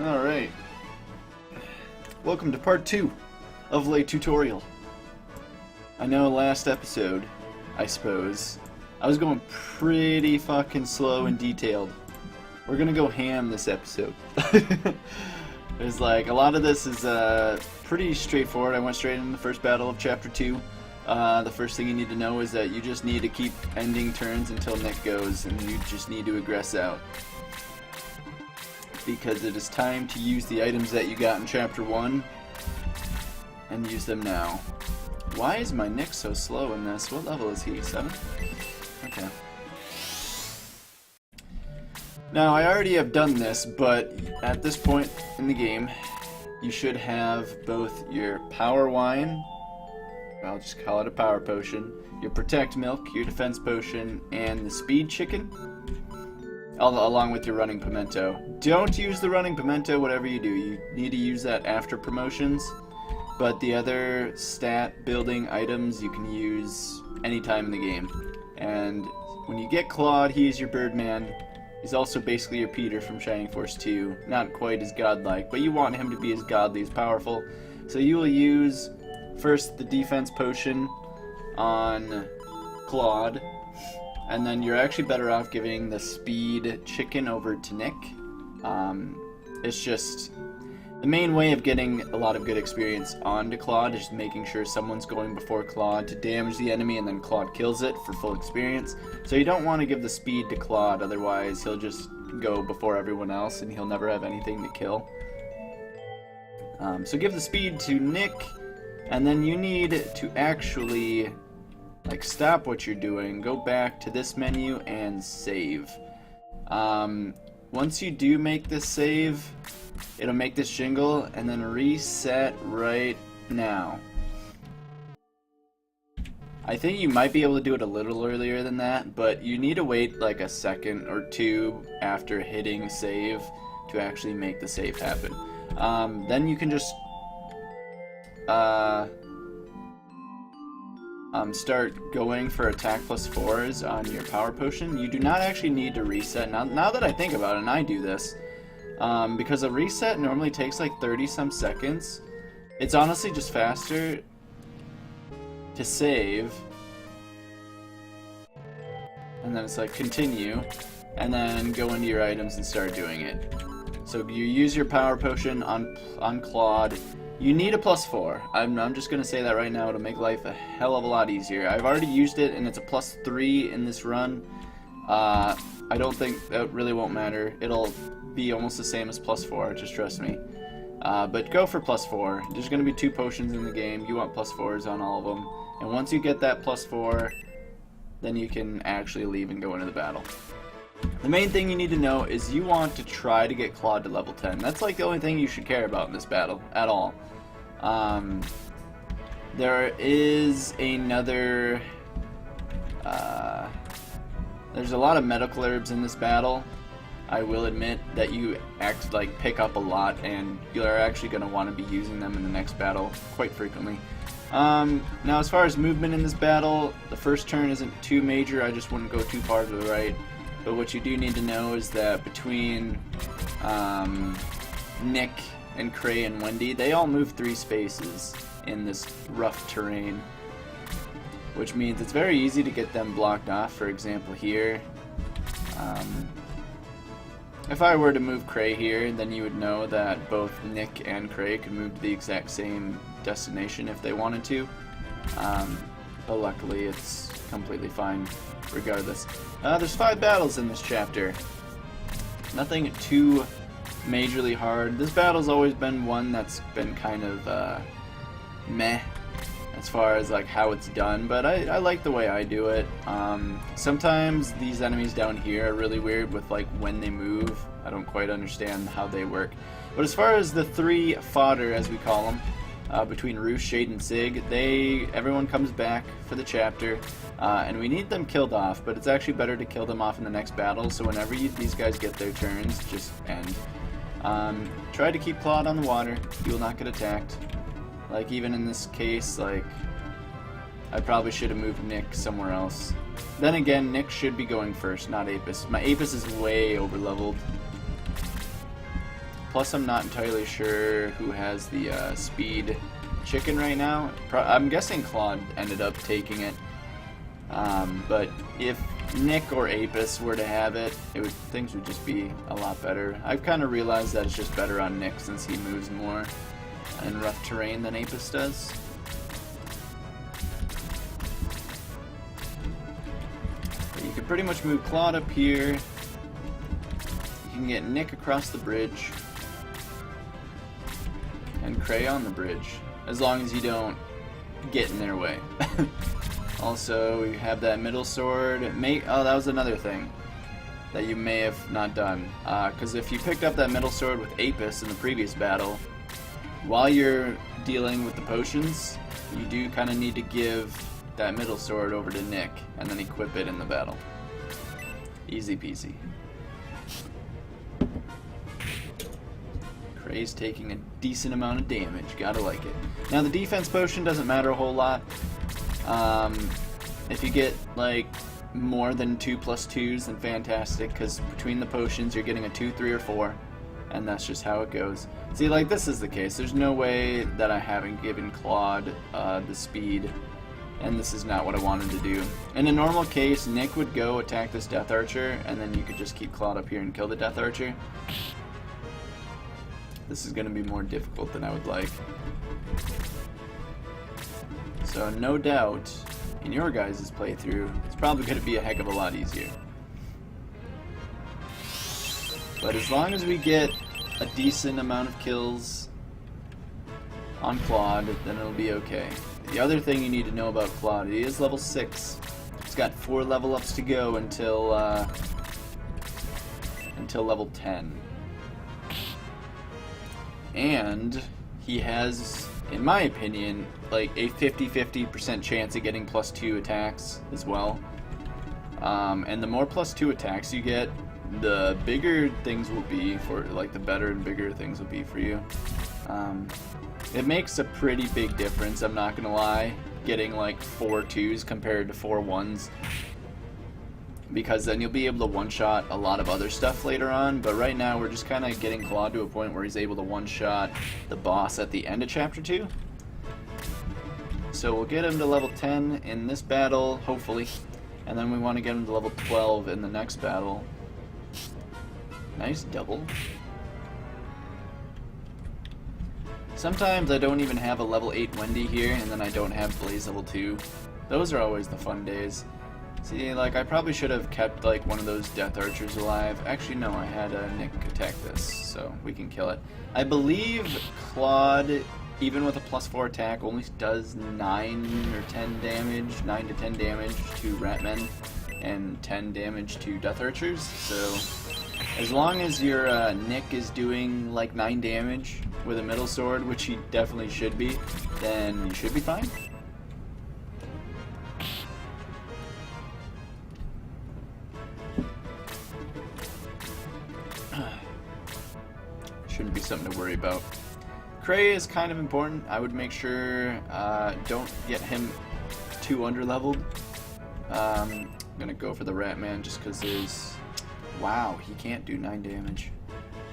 Alright. Welcome to part 2 of Late Tutorial. I know last episode, I suppose, I was going pretty fucking slow and detailed. We're gonna go ham this episode. There's like, a lot of this is pretty straightforward. I went straight into the first battle of chapter 2. The first thing you need to know is that you just need to keep ending turns until Nick goes, and you just need to aggress out. Because it is time to use the items that you got in chapter 1 and use them now. Why is my Nick so slow in this? What level is he? 7? Okay. Now, I already have done this, but at this point in the game, you should have both your power wine, I'll just call it a power potion, your protect milk, your defense potion, and the speed chicken, along with your running pimento. Don't use the running pimento, whatever you do. You need to use that after promotions, but the other stat building items you can use anytime in the game. And when you get Claude, he is your Birdman. He's also basically your Peter from Shining Force 2. Not quite as godlike, but you want him to be as godly as powerful. So you will use first the defense potion on Claude, and then you're actually better off giving the speed chicken over to Nick. It's just the main way of getting a lot of good experience onto Claude is making sure someone's going before Claude to damage the enemy, and then Claude kills it for full experience. So you don't want to give the speed to Claude, otherwise he'll just go before everyone else and he'll never have anything to kill. So give the speed to Nick, and then you need to actually stop what you're doing, go back to this menu and save. Once you do make this save, it'll make this jingle and then reset right now. I think you might be able to do it a little earlier than that, but you need to wait like a second or two after hitting save to actually make the save happen. Then you can just start going for attack plus 4s on your power potion. You do not actually need to reset. Now that I think about it, and I do this, because a reset normally takes like 30 some seconds, it's honestly just faster to save, and then it's like continue, and then go into your items and start doing it. So you use your power potion on Claude. You need a plus 4. I'm just going to say that right now. It'll make life a hell of a lot easier. I've already used it, and it's a plus 3 in this run. I don't think that really won't matter. It'll be almost the same as plus 4, just trust me. But go for plus 4. There's going to be 2 potions in the game. You want plus 4s on all of them. And once you get that plus 4, then you can actually leave and go into the battle. The main thing you need to know is you want to try to get Claude to level 10. That's like the only thing you should care about in this battle at all. There is another... there's a lot of medical herbs in this battle. I will admit that you pick up a lot, and you're actually going to want to be using them in the next battle quite frequently. Now, as far as movement in this battle, the first turn isn't too major. I just wouldn't go too far to the right. But what you do need to know is that between Nick and Cray and Wendy, they all move 3 spaces in this rough terrain, which means it's very easy to get them blocked off. For example, here, if I were to move Cray here, then you would know that both Nick and Cray could move to the exact same destination if they wanted to, but luckily it's completely fine regardless. There's 5 battles in this chapter. Nothing too majorly hard. This battle's always been one that's been kind of meh as far as how it's done, but I like the way I do it. Sometimes these enemies down here are really weird with when they move. I don't quite understand how they work. But as far as the 3 fodder, as we call them, between Roosh, Shade, and Sig, everyone comes back for the chapter, and we need them killed off, but it's actually better to kill them off in the next battle, so whenever these guys get their turns, just end. Try to keep Claude on the water. You will not get attacked. Even in this case, I probably should have moved Nick somewhere else. Then again, Nick should be going first, not Apis. My Apis is way over leveled. Plus, I'm not entirely sure who has the speed chicken right now. I'm guessing Claude ended up taking it. But if Nick or Apis were to have it, things would just be a lot better. I've kind of realized that it's just better on Nick since he moves more in rough terrain than Apis does. But you can pretty much move Claude up here. You can get Nick across the bridge. And Cray on the bridge. As long as you don't get in their way. Also, you have that middle sword. Oh, that was another thing that you may have not done. Because if you picked up that middle sword with Apis in the previous battle, while you're dealing with the potions, you do kind of need to give that middle sword over to Nick and then equip it in the battle. Easy peasy. Cray's taking a decent amount of damage. Gotta like it. Now, the defense potion doesn't matter a whole lot. If you get like more than 2 plus 2s, then fantastic, because between the potions you're getting a 2, 3, or 4, and that's just how it goes. See, like, this is the case. There's no way that I haven't given Claude the speed, and this is not what I wanted to do. In a normal case, Nick would go attack this Death Archer, and then you could just keep Claude up here and kill the Death Archer. This is going to be more difficult than I would like. So no doubt, in your guys' playthrough, it's probably going to be a heck of a lot easier. But as long as we get a decent amount of kills on Claude, then it'll be okay. The other thing you need to know about Claude, he is level 6. He's got 4 level ups to go until level 10. And he has, in my opinion, like a 50-50% chance of getting plus 2 attacks as well. And the more plus 2 attacks you get, the bigger things will be for, like, the better and bigger things will be for you. It makes a pretty big difference, I'm not gonna lie, getting like 4 2s compared to 4 1s. Because then you'll be able to one-shot a lot of other stuff later on, but right now we're just kind of getting Claude to a point where he's able to one-shot the boss at the end of Chapter 2. So we'll get him to level 10 in this battle, hopefully, and then we want to get him to level 12 in the next battle. Nice double. Sometimes I don't even have a level 8 Wendy here, and then I don't have Blaze level 2. Those are always the fun days. See, like, I probably should have kept, like, one of those Death Archers alive. Actually, no, I had Nick attack this, so we can kill it. I believe Claude, even with a plus 4 attack, only does 9 or 10 damage, 9 to 10 damage to Ratmen, and 10 damage to Death Archers, so as long as your Nick is doing, like, 9 damage with a middle sword, which he definitely should be, then you should be fine. Shouldn't be something to worry about. Cray is kind of important. I would make sure don't get him too underleveled. I'm gonna go for the Ratman just because there's... Wow, he can't do 9 damage.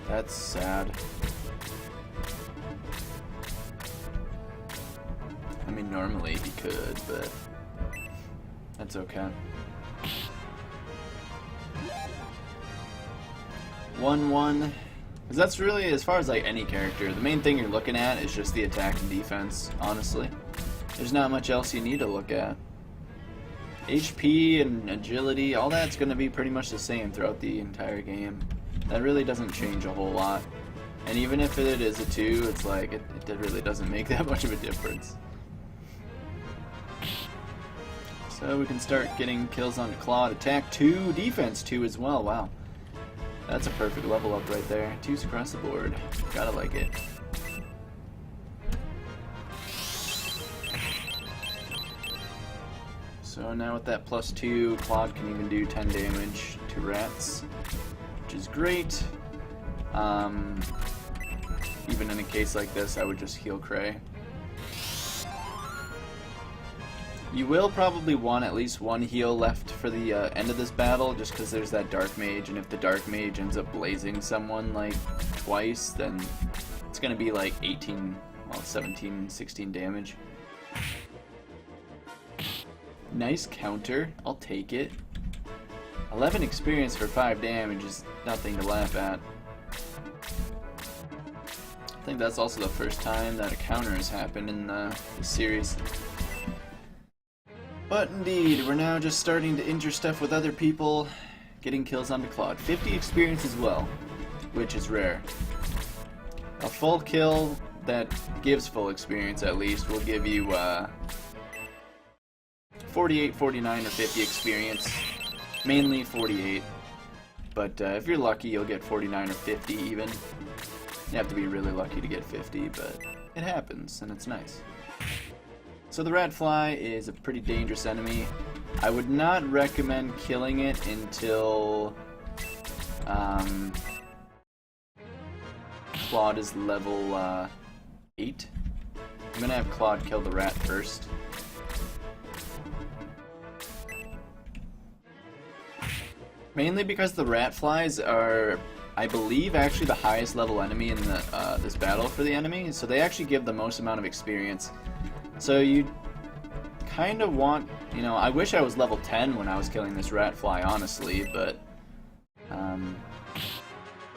That's sad. I mean, normally he could, but that's okay. 1-1. Because that's really, as far as like any character, the main thing you're looking at is just the attack and defense, honestly. There's not much else you need to look at. HP and agility, all that's going to be pretty much the same throughout the entire game. That really doesn't change a whole lot. And even if it is a 2, it's like, it really doesn't make that much of a difference. So we can start getting kills on Claude. Attack 2, defense 2 as well, wow. That's a perfect level up right there. 2s across the board. Gotta like it. So now with that plus 2, Claude can even do 10 damage to rats, which is great. Even in a case like this, I would just heal Cray. You will probably want at least 1 heal left for the end of this battle, just because there's that Dark Mage, and if the Dark Mage ends up blazing someone, like, twice, then it's going to be like 18, well, 17, 16 damage. Nice counter. I'll take it. 11 experience for 5 damage is nothing to laugh at. I think that's also the first time that a counter has happened in the series. But indeed, we're now just starting to injure stuff with other people, getting kills onto Claude. 50 experience as well, which is rare. A full kill that gives full experience, at least, will give you 48, 49, or 50 experience. Mainly 48. But if you're lucky, you'll get 49 or 50 even. You have to be really lucky to get 50, but it happens, and it's nice. So the rat fly is a pretty dangerous enemy. I would not recommend killing it until Claude is level 8. I'm going to have Claude kill the rat first. Mainly because the rat flies are, I believe, actually the highest level enemy in the, this battle for the enemy, so they actually give the most amount of experience. So you kind of want, you know, I wish I was level 10 when I was killing this rat fly, honestly, but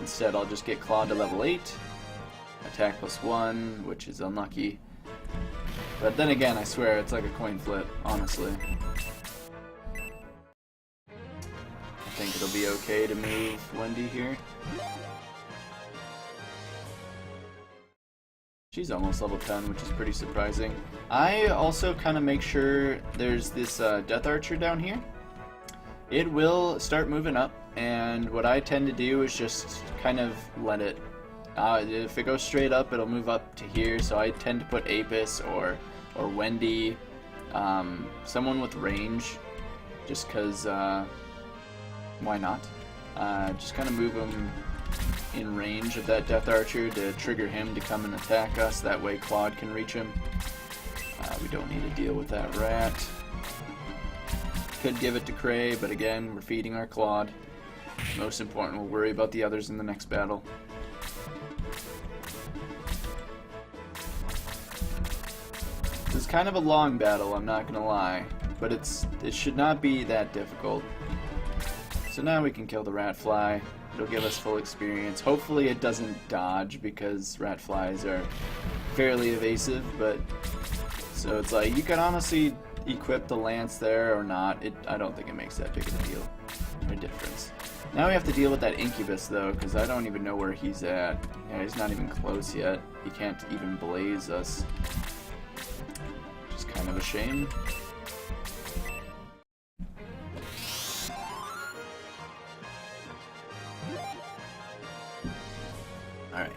instead I'll just get Claude to level 8, attack +1, which is unlucky. But then again, I swear, it's like a coin flip, honestly. I think it'll be okay to move Wendy here. She's almost level 10, which is pretty surprising. I also kind of make sure there's this Death Archer down here. It will start moving up, and what I tend to do is just kind of let it... if it goes straight up, it'll move up to here, so I tend to put Apis or Wendy, someone with range, just because, why not? Just kind of move them in range of that Death Archer to trigger him to come and attack us. That way Claude can reach him. We don't need to deal with that rat. Could give it to Cray, but again, we're feeding our Claude. Most important, we'll worry about the others in the next battle. This is kind of a long battle, I'm not gonna lie, but it should not be that difficult. So now we can kill the rat fly. It'll give us full experience. Hopefully it doesn't dodge, because rat flies are fairly evasive, but so it's like you can honestly equip the lance there or not. I don't think it makes that big of a deal or difference. Now we have to deal with that incubus though, because I don't even know where he's at. Yeah, he's not even close yet. He can't even blaze us. Which is kind of a shame. Alright.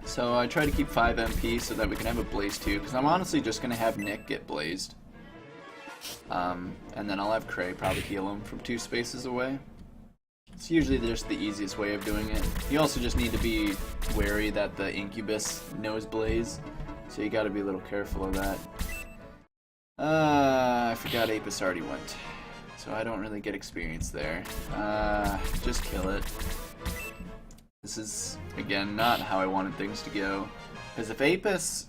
So I try to keep 5 MP so that we can have a blaze too, because I'm honestly just going to have Nick get blazed. And then I'll have Cray probably heal him from 2 spaces away. It's usually just the easiest way of doing it. You also just need to be wary that the incubus knows blaze, so you gotta be a little careful of that. I forgot Apis already went, so I don't really get experience there. Just kill it. This is, again, not how I wanted things to go. Because if Apis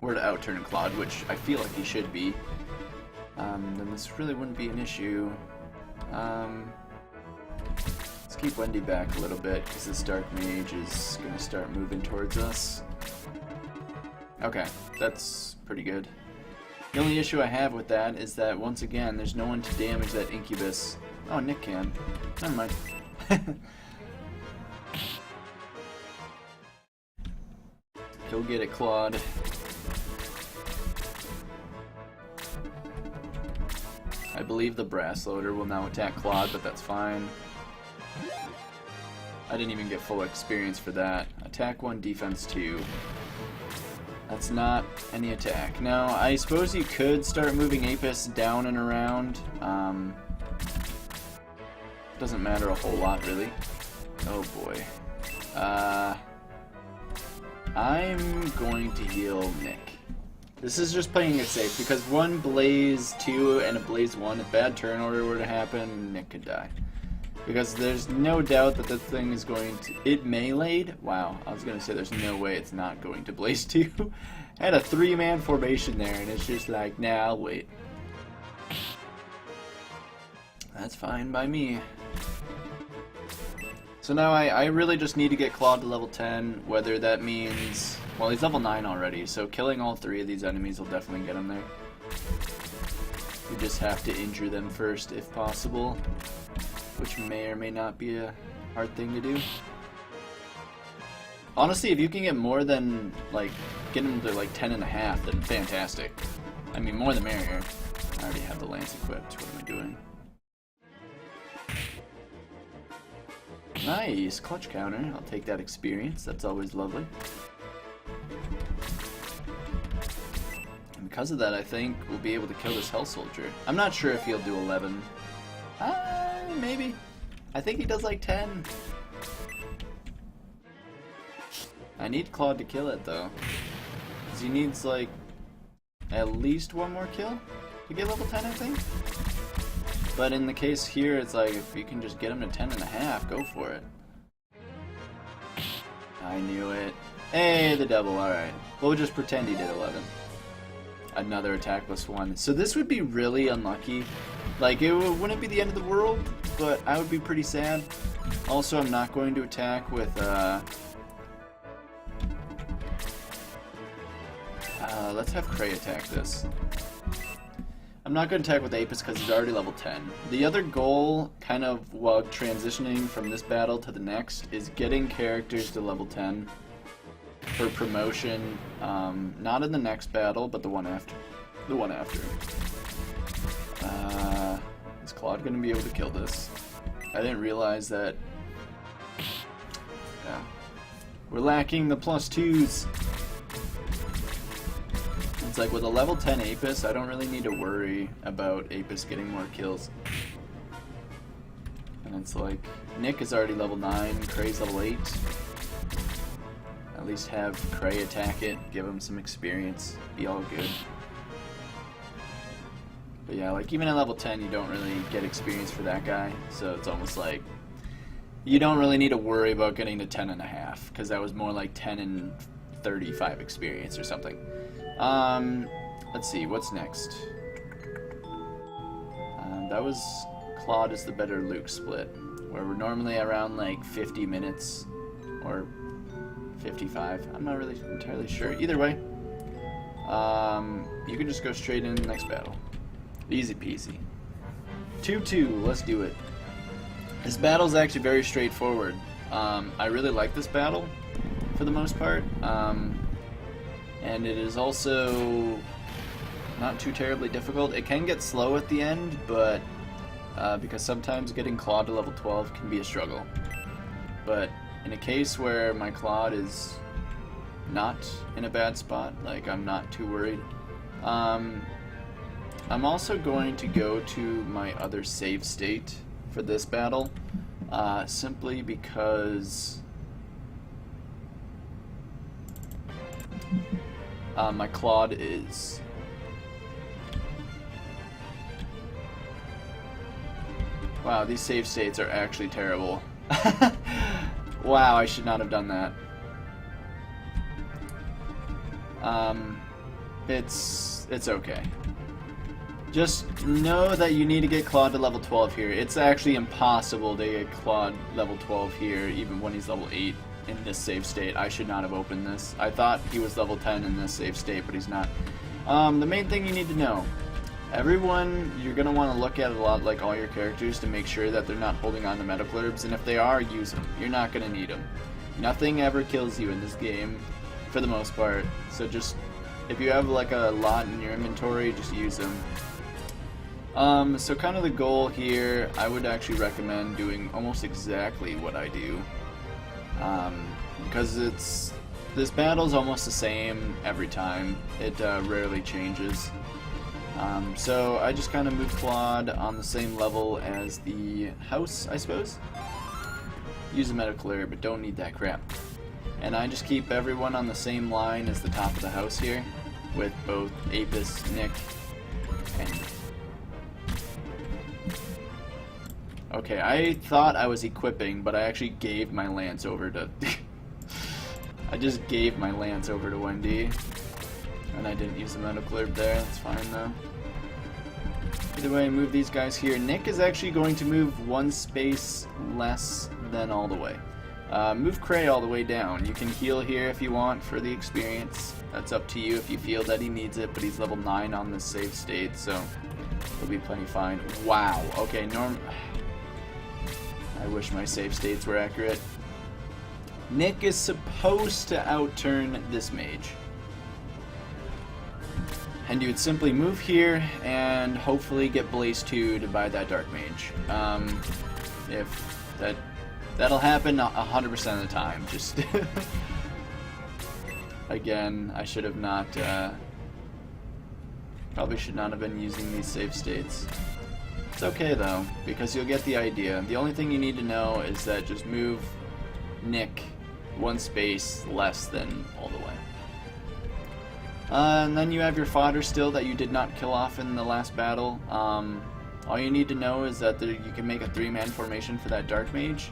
were to outturn Claude, which I feel like he should be, then this really wouldn't be an issue. Let's keep Wendy back a little bit, because this Dark Mage is going to start moving towards us. Okay, that's pretty good. The only issue I have with that is that, once again, there's no one to damage that incubus. Oh, Nick can. Never mind. Go get it, Claude. I believe the brass loader will now attack Claude, but that's fine. I didn't even get full experience for that. Attack 1, defense 2. That's not any attack. Now, I suppose you could start moving Apis down and around. Doesn't matter a whole lot, really. Oh boy. I'm going to heal Nick. This is just playing it safe, because 1 Blaze 2 and a Blaze 1, if bad turn order were to happen, Nick could die. Because there's no doubt that this thing is going to... It meleeed? Wow, I was going to say there's no way it's not going to Blaze 2. I had a 3-man formation there, and it's just like, nah, I'll wait. That's fine by me. So now I really just need to get Claude to level 10, whether that means... Well, he's level 9 already, so killing all 3 of these enemies will definitely get him there. We just have to injure them first, if possible. Which may or may not be a hard thing to do. Honestly, if you can get more than, like, get them to, like, 10.5, then fantastic. I mean, more the merrier. I already have the lance equipped. What am I doing? Nice! Clutch counter. I'll take that experience. That's always lovely. And because of that, I think we'll be able to kill this Hell Soldier. I'm not sure if he'll do 11. Maybe. I think he does like 10. I need Claude to kill it though. Because he needs like at least 1 more kill to get level 10, I think. But in the case here, it's like if you can just get him to 10.5, go for it. I knew it. Hey, the double, alright. We'll just pretend he did 11. Another attack plus 1. So this would be really unlucky. Like, it wouldn't be the end of the world, but I would be pretty sad. Also, I'm not going to attack with, let's have Cray attack this. I'm not going to attack with Apis because he's already level 10. The other goal, kind of while transitioning from this battle to the next, is getting characters to level 10 for promotion, not in the next battle, but the one after. The one after. Is Claude going to be able to kill this? I didn't realize that... Yeah. We're lacking the +2s. It's like with a level 10 Apis, I don't really need to worry about Apis getting more kills. And it's like, Nick is already level 9, Cray's level 8. At least have Cray attack it, give him some experience, be all good. But yeah, like even at level 10 you don't really get experience for that guy, so it's almost like you don't really need to worry about getting to 10.5, because that was more like 10 and 35 experience or something. Let's see, what's next? That was Claude is the better Luke split, where we're normally around like 50 minutes or 55. I'm not really entirely sure. Either way, you can just go straight into the next battle. Easy peasy. 2-2, let's do it. This battle is actually very straightforward. I really like this battle for the most part. And it is also not too terribly difficult. It can get slow at the end, but because sometimes getting Claude to level 12 can be a struggle. But in a case where my Claude is not in a bad spot, like I'm not too worried, I'm also going to go to my other save state for this battle, simply because my Claude is... Wow, these save states are actually terrible. Wow, I should not have done that. It's okay. Just know that you need to get Claude to level 12 here. It's actually impossible to get Claude level 12 here, even when he's level 8 in this save state. I should not have opened this. I thought he was level 10 in this save state, but he's not. The main thing you need to know, everyone, you're going to want to look at a lot, like all your characters, to make sure that they're not holding on to medical herbs, and if they are, use them. You're not going to need them. Nothing ever kills you in this game, for the most part, so just, if you have like a lot in your inventory, just use them. So kind of the goal here, I would actually recommend doing almost exactly what I do, because this battle's almost the same every time. It rarely changes. So I just kind of move Claude on the same level as the house, I suppose. Use a medical herb, but don't need that crap. And I just keep everyone on the same line as the top of the house here, with both Apis, Nick, and Okay, I thought I was equipping, but I actually gave my lance over to... I just gave my lance over to Wendy. And I didn't use the medical herb there, that's fine though. Either way, move these guys here. Nick is actually going to move one space less than all the way. Move Cray all the way down. You can heal here if you want for the experience. That's up to you if you feel that he needs it, but he's level 9 on this save state, so he'll be plenty fine. Wow, okay, I wish my save states were accurate. Nick is supposed to outturn this mage. And you would simply move here and hopefully get Blaze 2'd by that Dark Mage. If that'll happen 100% of the time. Just again, I should have not. Probably should not have been using these save states. It's okay though, because you'll get the idea. The only thing you need to know is that just move Nick one space less than all the way. And then you have your fodder still that you did not kill off in the last battle. All you need to know is that you can make a 3-man formation for that Dark Mage.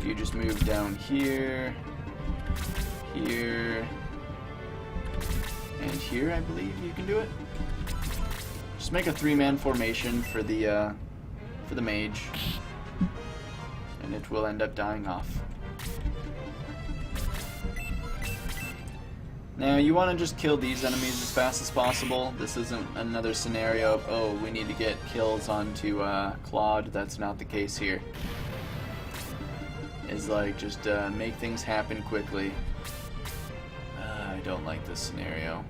You just move down here, here, and here, I believe you can do it. Just make a 3-man formation for the mage, and it will end up dying off. Now, you want to just kill these enemies as fast as possible. This isn't another scenario of, oh, we need to get kills onto Claude. That's not the case here. It's like, just make things happen quickly. I don't like this scenario.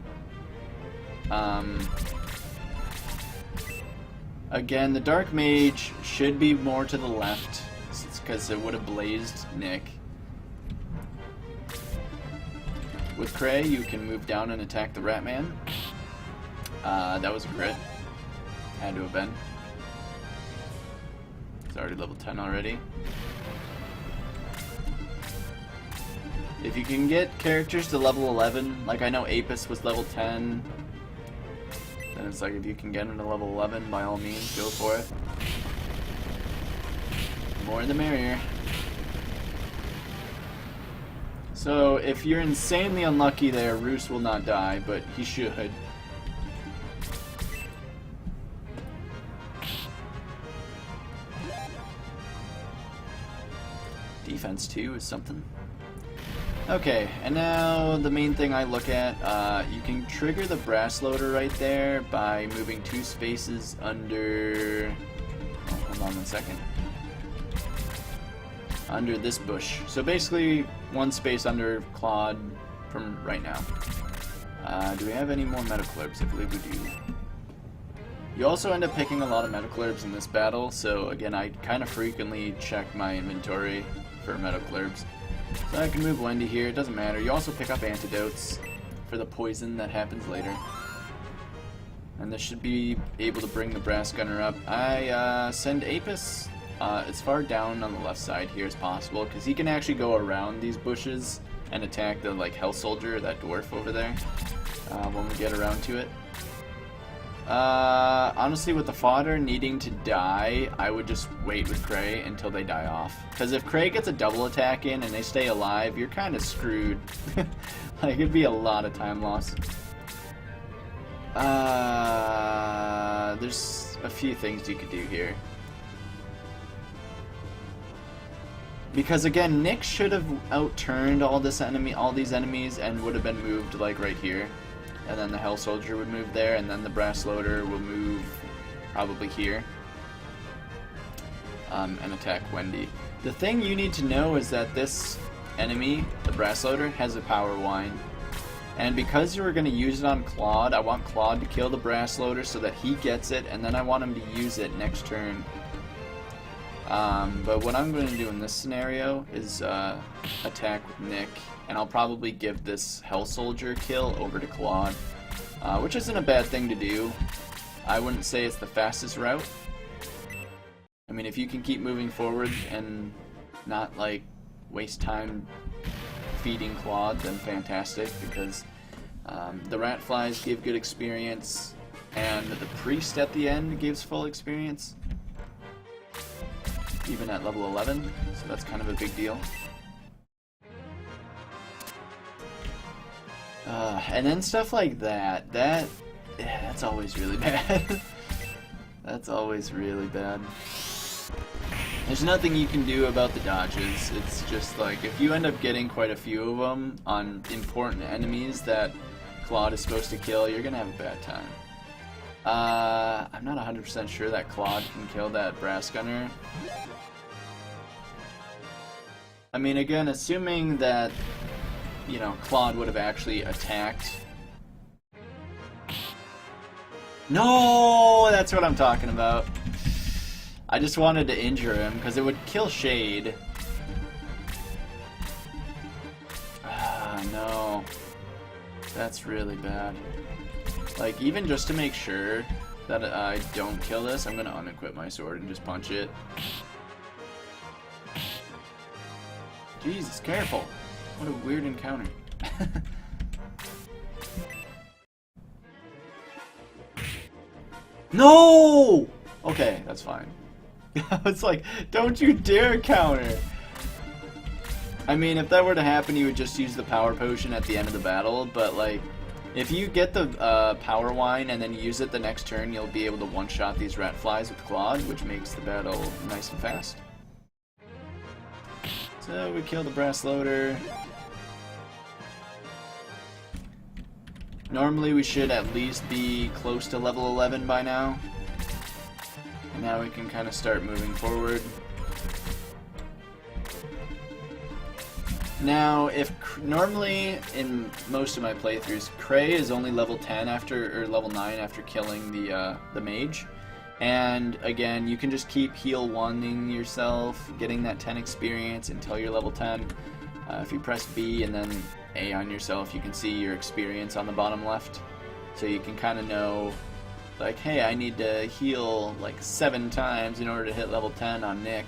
Again, the Dark Mage should be more to the left, because it would have blazed Nick. With Cray, you can move down and attack the Ratman. That was a crit. Had to have been. It's already level 10 already. If you can get characters to level 11, like I know Apis was level 10, then it's like if you can get them to level 11, by all means, go for it. The more the merrier. So, if you're insanely unlucky there, Roos will not die, but he should. Defense 2 is something. Okay, and now the main thing I look at, you can trigger the brass loader right there by moving 2 spaces under... Oh, hold on 1 second. Under this bush. So basically, 1 space under Claude from right now. Do we have any more medical herbs? I believe we do. You also end up picking a lot of medical herbs in this battle, so again, I kind of frequently check my inventory for medical herbs. So I can move Wendy here, it doesn't matter. You also pick up antidotes for the poison that happens later. And this should be able to bring the brass gunner up. I send Apis as far down on the left side here as possible, because he can actually go around these bushes and attack the Hell Soldier, that dwarf over there, when we get around to it. Honestly, with the fodder needing to die, I would just wait with Cray until they die off. Because if Cray gets a double attack in and they stay alive, you're kind of screwed. Like, it'd be a lot of time loss. There's a few things you could do here. Because again, Nick should have outturned all these enemies and would have been moved like right here. And then the Hell Soldier would move there, and then the Brass Loader will move probably here. And attack Wendy. The thing you need to know is that this enemy, the Brass Loader, has a power wine. And because you were going to use it on Claude, I want Claude to kill the Brass Loader so that he gets it, and then I want him to use it next turn. But what I'm going to do in this scenario is attack with Nick, and I'll probably give this Hell Soldier kill over to Claude, which isn't a bad thing to do. I wouldn't say it's the fastest route. I mean, if you can keep moving forward and not, waste time feeding Claude, then fantastic, because the rat flies give good experience, And the priest at the end gives full experience, even at level 11, so that's kind of a big deal. And then stuff like that, that's always really bad. That's always really bad. There's nothing you can do about the dodges. It's just like, if you end up getting quite a few of them on important enemies that Claude is supposed to kill, you're gonna have a bad time. I'm not 100% sure that Claude can kill that brass gunner. I mean, again, assuming that, you know, Claude would have actually attacked. No, that's what I'm talking about. I just wanted to injure him because it would kill Shade. Ah, no. That's really bad. Like, even just to make sure that I don't kill this, I'm gonna unequip my sword and just punch it. Jesus, careful. What a weird encounter. No! Okay, that's fine. It's like, don't you dare counter! I mean, if that were to happen, you would just use the power potion at the end of the battle, but like, if you get the power wine and then use it the next turn, you'll be able to one-shot these rat flies with Claude, which makes the battle nice and fast. So we kill the brass loader. Normally we should at least be close to level 11 by now. And now we can kind of start moving forward. Now, normally in most of my playthroughs, Cray is only level 10 after, or level 9 after killing the mage. And again, you can just keep heal one-ing yourself, getting that 10 experience until you're level 10. If you press B and then A on yourself, you can see your experience on the bottom left. So you can kind of know, like, hey, I need to heal like 7 times in order to hit level 10 on Nick.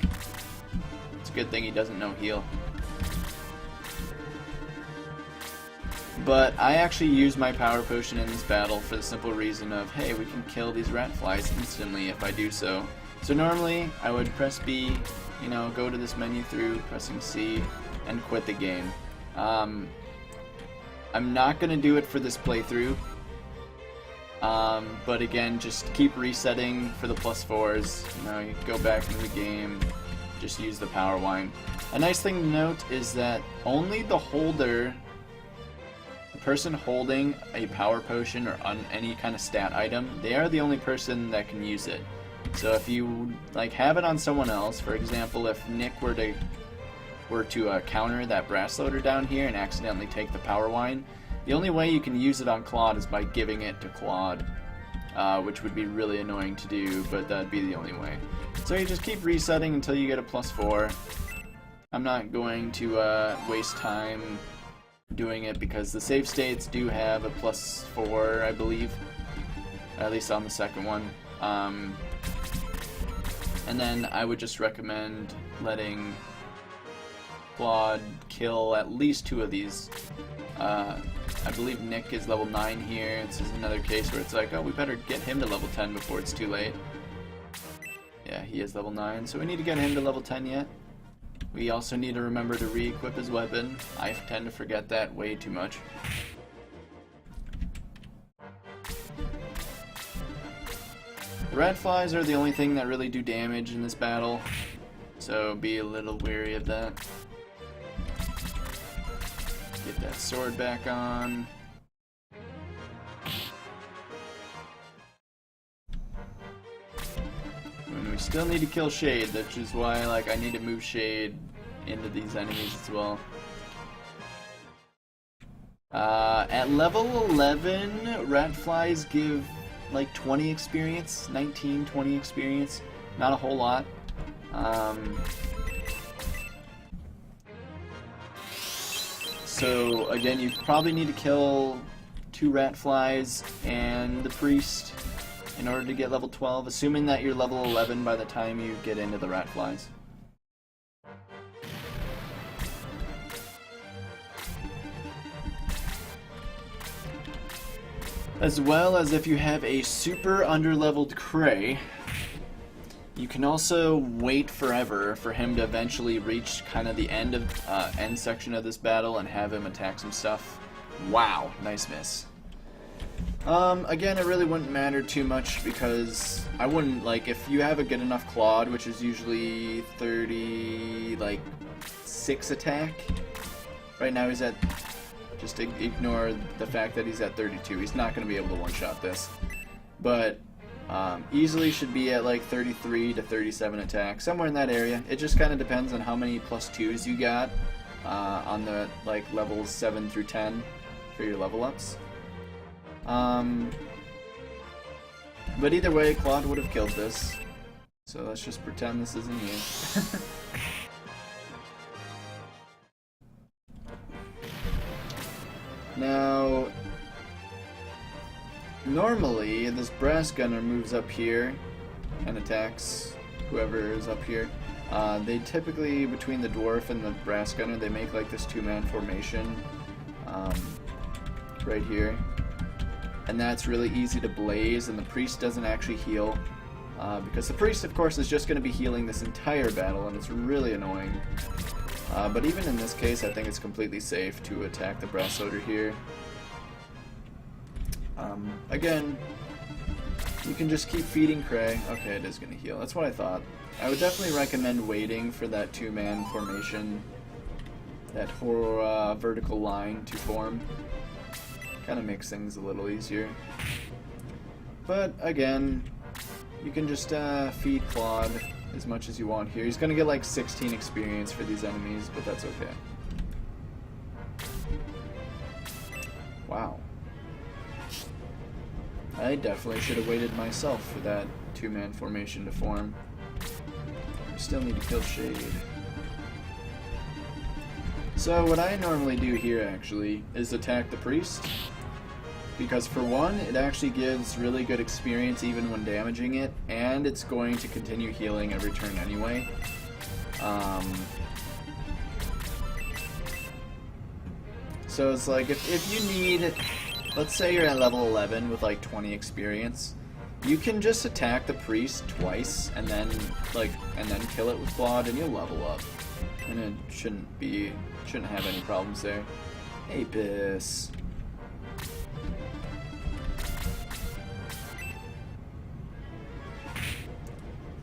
It's a good thing he doesn't know heal. But I actually use my power potion in this battle for the simple reason of, hey, we can kill these rat flies instantly if I do so. So normally I would press B, you know, go to this menu through pressing C, and quit the game. I'm not going to do it for this playthrough, but again, just keep resetting for the +4s. You know, you go back into the game, just use the power wine. A nice thing to note is that only the holder, the person holding a power potion or any kind of stat item, they are the only person that can use it. So if you like have it on someone else, for example, if Nick were to counter that brass loader down here and accidentally take the power wine, the only way you can use it on Claude is by giving it to Claude, which would be really annoying to do, but that'd be the only way. So you just keep resetting until you get a +4. I'm not going to waste time doing it because the save states do have a +4, I believe, at least on the second one. And then I would just recommend letting Claude kill at least 2 of these. I believe Nick is level 9 here. This is another case where it's like, oh, we better get him to level 10 before it's too late. Yeah, he is level 9, so we need to get him to level 10 yet. We also need to remember to re-equip his weapon. I tend to forget that way too much. The rat flies are the only thing that really do damage in this battle, so be a little wary of that. Get that sword back on. And we still need to kill Shade, which is why I need to move Shade into these enemies as well. At level 11, rat flies give like 20 experience, 19, 20 experience, not a whole lot. So again, you probably need to kill 2 rat flies and the priest in order to get level 12, assuming that you're level 11 by the time you get into the rat flies. As well as if you have a super underleveled Cray, you can also wait forever for him to eventually reach kind of the end section of this battle and have him attack some stuff. Wow, nice miss. Again, it really wouldn't matter too much because I wouldn't, like, if you have a good enough Claude, which is usually 36 attack. Right now he's at, just ignore the fact that he's at 32. He's not going to be able to one-shot this. But easily should be at like 33 to 37 attack, somewhere in that area. It just kind of depends on how many +2s you got on the like levels 7 through 10 for your level ups. But either way, Claude would have killed this. So let's just pretend this isn't you. Now, normally this brass gunner moves up here and attacks whoever is up here. They typically, between the dwarf and the brass gunner, they make like this two-man formation right here. And that's really easy to blaze, and the priest doesn't actually heal. Because the priest, of course, is just going to be healing this entire battle, and it's really annoying. But even in this case, I think it's completely safe to attack the brass soldier here. Again, you can just keep feeding Cray. Okay, it is going to heal. That's what I thought. I would definitely recommend waiting for that two-man formation, that vertical line to form. Kind of makes things a little easier. But again, you can just feed Claude as much as you want here. He's going to get like 16 experience for these enemies, but that's okay. Wow. I definitely should have waited myself for that two-man formation to form. We still need to kill Shade. So what I normally do here actually is attack the priest. Because for one, it actually gives really good experience even when damaging it, and it's going to continue healing every turn anyway. So it's like, if you need, let's say you're at level 11 with like 20 experience, you can just attack the priest twice and then kill it with Claude and you'll level up. And it shouldn't have any problems there. Apis.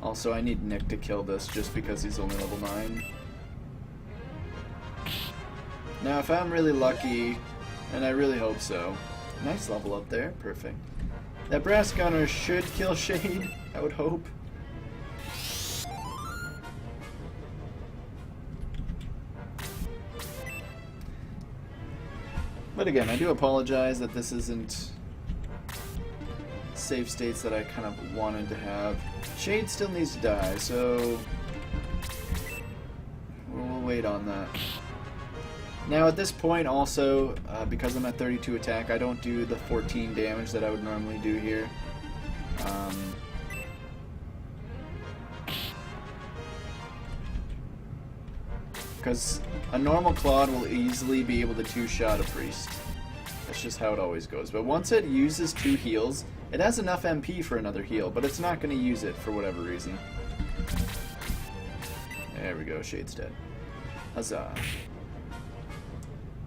Also, I need Nick to kill this just because he's only level 9. Now, if I'm really lucky, and I really hope so, nice level up there, perfect. That brass gunner should kill Shade, I would hope. But again, I do apologize that this isn't save states that I kind of wanted to have. Shade still needs to die, so we'll wait on that. Now at this point also, because I'm at 32 attack, I don't do the 14 damage that I would normally do here. Because a normal Claude will easily be able to two-shot a priest. That's just how it always goes. But once it uses 2 heals, it has enough MP for another heal, but it's not going to use it for whatever reason. There we go, Shade's dead. Huzzah.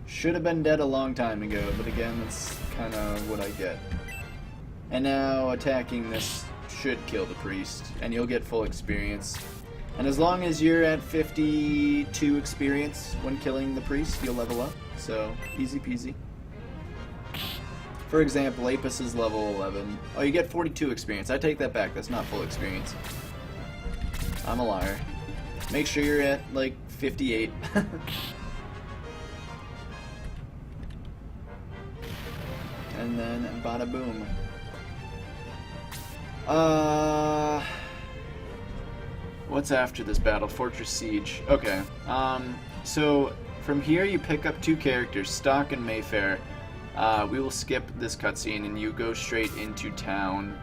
Should have been dead a long time ago, but again, that's kind of what I get. And now attacking this should kill the priest, and you'll get full experience. And as long as you're at 52 experience when killing the priest, you'll level up. So, easy peasy. For example, Apis is level 11. Oh, you get 42 experience. I take that back. That's not full experience. I'm a liar. Make sure you're at, like, 58. And then, bada boom. What's after this battle? Fortress Siege. Okay. So, from here you pick up 2 characters, Stock and Mayfair. We will skip this cutscene and you go straight into town.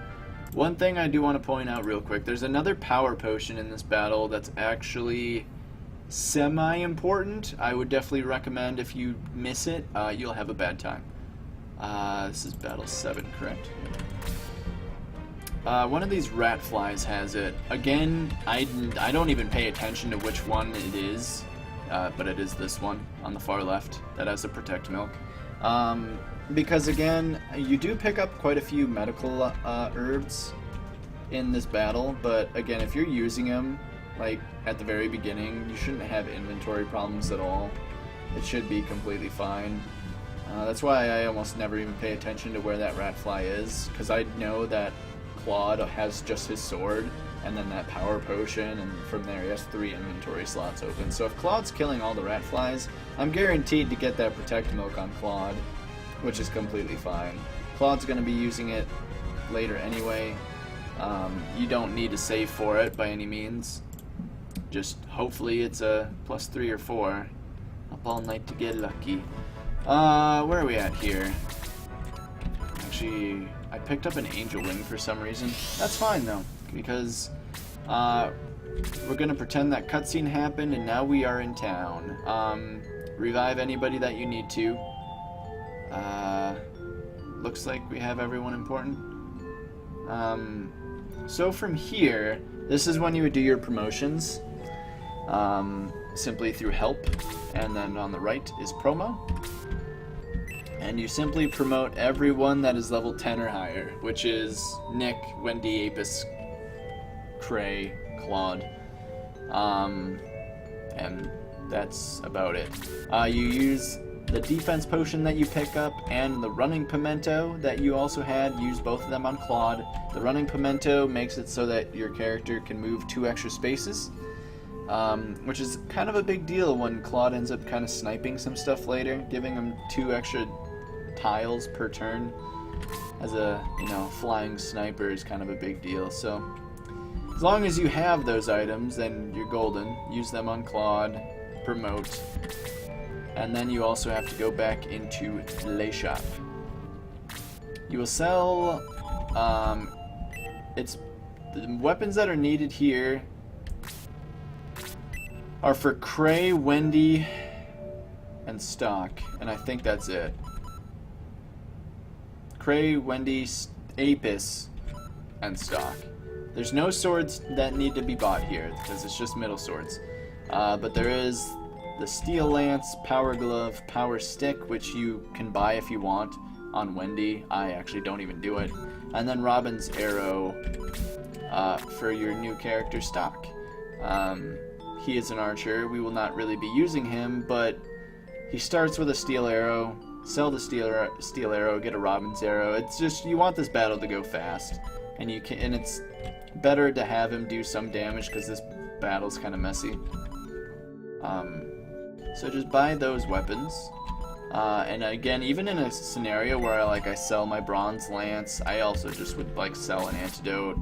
One thing I do want to point out real quick, there's another power potion in this battle that's actually semi-important. I would definitely recommend if you miss it, you'll have a bad time. This is battle 7, correct? One of these rat flies has it. Again, I don't even pay attention to which one it is, but it is this one on the far left that has the protect milk. Because again, you do pick up quite a few medical herbs in this battle, but again, if you're using them like at the very beginning, you shouldn't have inventory problems at all. It should be completely fine. That's why I almost never even pay attention to where that rat fly is, because I know that Claude has just his sword and then that power potion, and from there he has 3 inventory slots open. So if Claude's killing all the rat flies, I'm guaranteed to get that protect milk on Claude, which is completely fine. Claude's going to be using it later anyway. You don't need to save for it by any means. Just hopefully it's a +3 or 4. Up all night to get lucky. Where are we at here? Actually, I picked up an angel wing for some reason. That's fine though, because we're gonna pretend that cutscene happened and now we are in town. Revive anybody that you need to. Looks like we have everyone important. So from here, this is when you would do your promotions. Simply through help, and then on the right is promo. And you simply promote everyone that is level 10 or higher, which is Nick, Wendy, Apis, Cray, Claude. And that's about it. You use the defense potion that you pick up and the running pimento that you also had. Use both of them on Claude. The running pimento makes it so that your character can move 2 extra spaces, which is kind of a big deal when Claude ends up kind of sniping some stuff later. Giving him 2 extra tiles per turn as a, flying sniper is kind of a big deal. So as long as you have those items, then you're golden. Use them on Claude, promote, and then you also have to go back into the shop. You will sell, it's the weapons that are needed here are for Cray, Wendy, and Stock, and I think that's it. Cray, Wendy, Apis, and Stock. There's no swords that need to be bought here, because it's just middle swords. But there is the Steel Lance, Power Glove, Power Stick, which you can buy if you want on Wendy. I actually don't even do it. And then Robin's Arrow for your new character, Stock. He is an archer. We will not really be using him, but he starts with a steel arrow. Sell the steel arrow, get a Robin's Arrow. It's just, you want this battle to go fast, and it's better to have him do some damage because this battle's kind of messy. So just buy those weapons. And again, even in a scenario where I sell my bronze lance, I also just would sell an antidote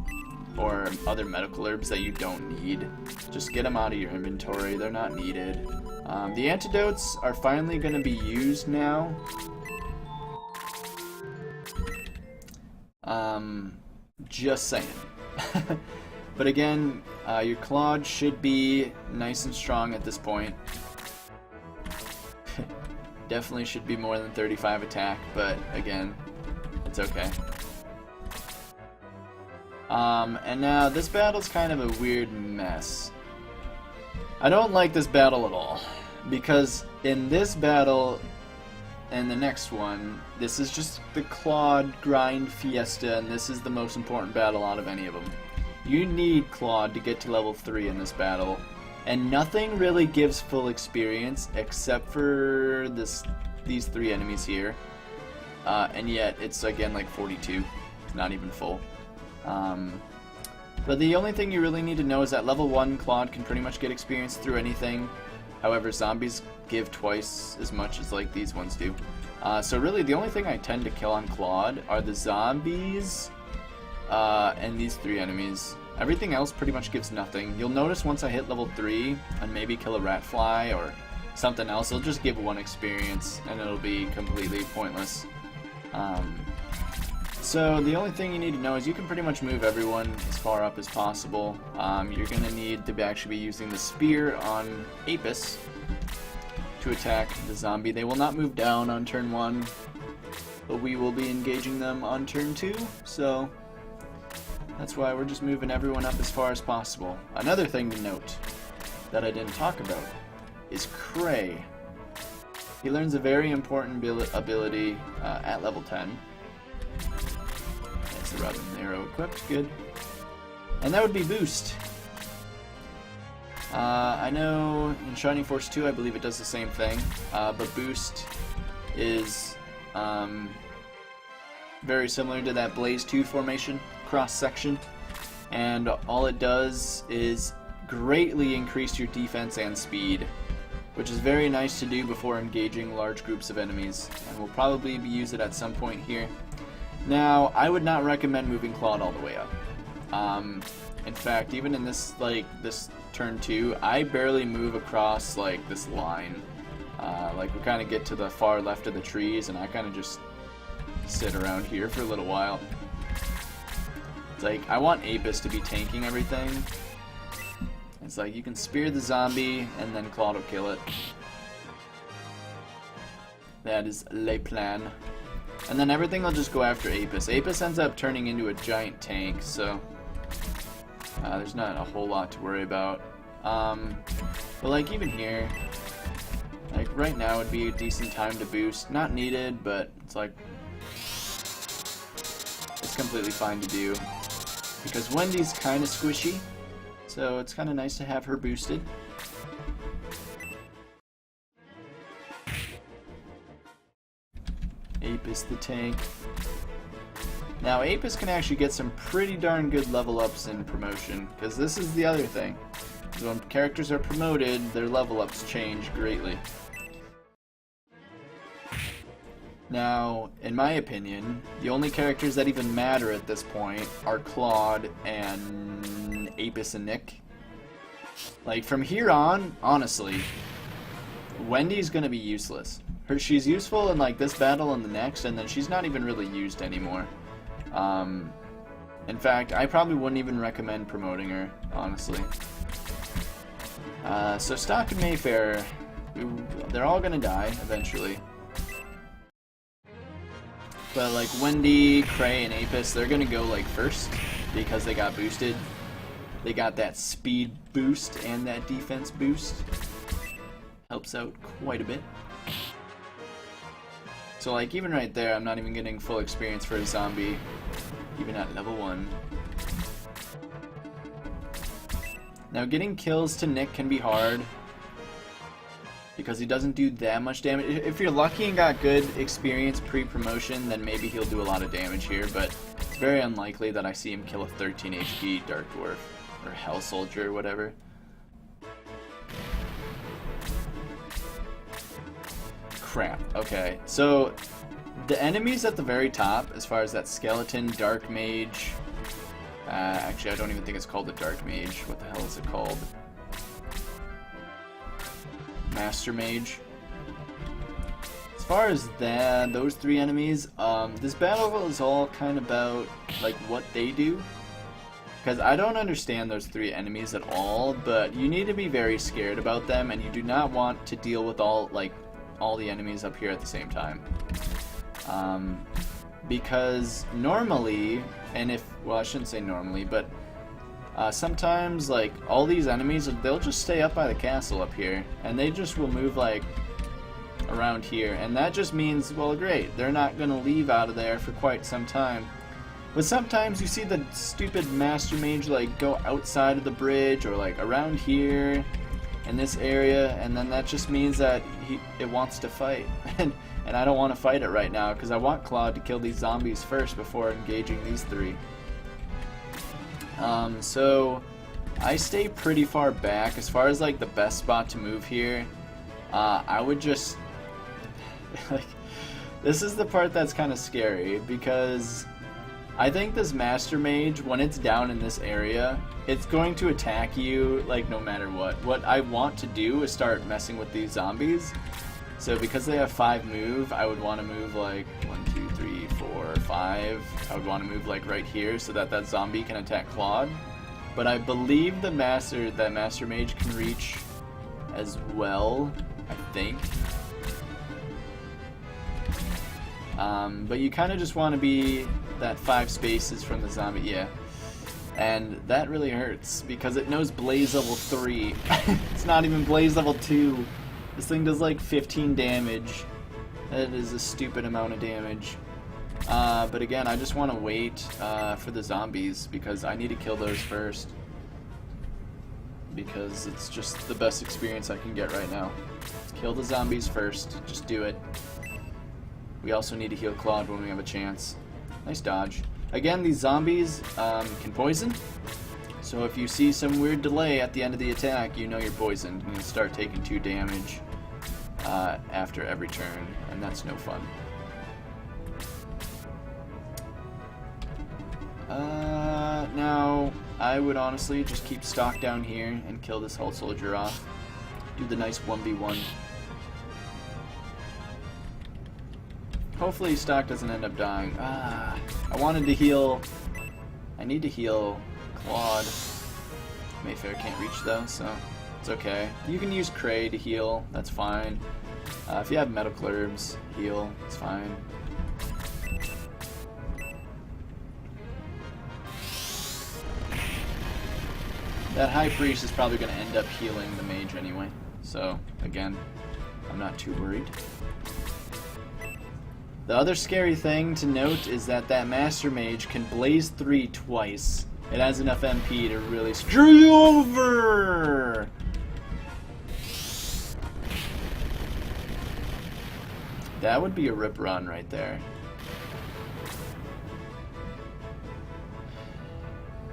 or other medical herbs that you don't need. Just get them out of your inventory. They're not needed. The antidotes are finally going to be used now. Just saying. But again, your Claude should be nice and strong at this point. Definitely should be more than 35 attack, but again, it's okay. And now this battle's kind of a weird mess. I don't like this battle at all, because in this battle and the next one, this is just the Claude grind fiesta, and this is the most important battle out of any of them. You need Claude to get to level 3 in this battle, and nothing really gives full experience except for these 3 enemies here, and yet it's again 42, not even full. But the only thing you really need to know is that level 1 Claude can pretty much get experience through anything. However, zombies give twice as much as these ones do. So really the only thing I tend to kill on Claude are the zombies and these 3 enemies. Everything else pretty much gives nothing. You'll notice once I hit level 3 and maybe kill a rat fly or something else, it'll just give 1 experience and it'll be completely pointless. So the only thing you need to know is you can pretty much move everyone as far up as possible. You're going to need to actually be using the spear on Apis to attack the zombie. They will not move down on turn 1. but we will be engaging them on turn 2, so that's why we're just moving everyone up as far as possible. Another thing to note that I didn't talk about is Cray. He learns a very important ability at level 10. That's the rod and arrow equipped, good. And that would be Boost. I know in Shining Force 2 I believe it does the same thing, but Boost is very similar to that Blaze 2 formation, cross-section, and all it does is greatly increase your defense and speed, which is very nice to do before engaging large groups of enemies, and we'll probably use it at some point here. Now, I would not recommend moving Claude all the way up. In fact, even in this turn 2, I barely move across like this line. Like we kind of get to the far left of the trees, and I kind of just sit around here for a little while. It's like I want Apis to be tanking everything. It's like you can spear the zombie and then Claude will kill it. That is le plan. And then everything will just go after Apis. Apis ends up turning into a giant tank, so there's not a whole lot to worry about. But like even here, like right now would be a decent time to boost. Not needed, but it's like it's completely fine to do. Because Wendy's kind of squishy, so it's kind of nice to have her boosted. Apis the tank. Now Apis can actually get some pretty darn good level ups in promotion, because this is the other thing. When characters are promoted, their level ups change greatly. Now, in my opinion, the only characters that even matter at this point are Claude and Apis and Nick. Like, from here on, honestly, Wendy's gonna be useless. She's useful in like this battle and the next, and then she's not even really used anymore. In fact, I probably wouldn't even recommend promoting her, honestly. So Stock and Mayfair, they're all gonna die eventually. But like Wendy, Cray, and Apis, they're gonna go like first because they got boosted. They got that speed boost and that defense boost. Helps out quite a bit. So like even right there, I'm not even getting full experience for a zombie, even at level 1. Now getting kills to Nick can be hard, because he doesn't do that much damage. If you're lucky and got good experience pre-promotion, then maybe he'll do a lot of damage here, but it's very unlikely that I see him kill a 13 HP Dark Dwarf, or Hell Soldier, or whatever. Crap, okay. So, the enemies at the very top, as far as that Skeleton, Dark Mage, actually I don't even think it's called the Dark Mage, what the hell is it called? Master Mage. As far as those 3 enemies, this battle is all kind of about like what they do, because I don't understand those 3 enemies at all, but you need to be very scared about them, and you do not want to deal with all the enemies up here at the same time. Because normally, and well, I shouldn't say normally, but sometimes like all these enemies, they'll just stay up by the castle up here, and they just will move like around here, and that just means, well, great, they're not gonna leave out of there for quite some time. But sometimes you see the stupid Master Mage like go outside of the bridge, or like around here in this area, and then that just means that it wants to fight. And I don't want to fight it right now, because I want Claude to kill these zombies first before engaging these 3. So I stay pretty far back. As far as like the best spot to move here, I would just like, this is the part that's kind of scary, because I think this Master Mage, when it's down in this area, it's going to attack you like no matter what. What I want to do is start messing with these zombies. So because they have 5 move, I would want to move like 1, 2, 3, 4, 5. I would want to move like right here so that that zombie can attack Claude. But I believe that Master Mage can reach as well, I think. But you kind of just want to be that 5 spaces from the zombie, yeah. And that really hurts, because it knows Blaze level 3. It's not even Blaze level 2. This thing does like 15 damage. That is a stupid amount of damage. But again, I just want to wait for the zombies, because I need to kill those first. Because it's just the best experience I can get right now. Kill the zombies first, just do it. We also need to heal Claude when we have a chance. Nice dodge. Again, these zombies can poison, so if you see some weird delay at the end of the attack, you know you're poisoned, and you'll start taking 2 damage after every turn, and that's no fun. Now, I would honestly just keep stock down here and kill this hull soldier off. Do the nice 1v1. Hopefully stock doesn't end up dying. I wanted to heal. I need to heal Claude. Mayfair can't reach though, so it's okay. You can use Cray to heal, that's fine. If you have medical herbs, heal, it's fine. That High Priest is probably going to end up healing the mage anyway, so again, I'm not too worried. The other scary thing to note is that Master Mage can Blaze 3 twice. It has enough MP to really screw you over! That would be a rip run right there.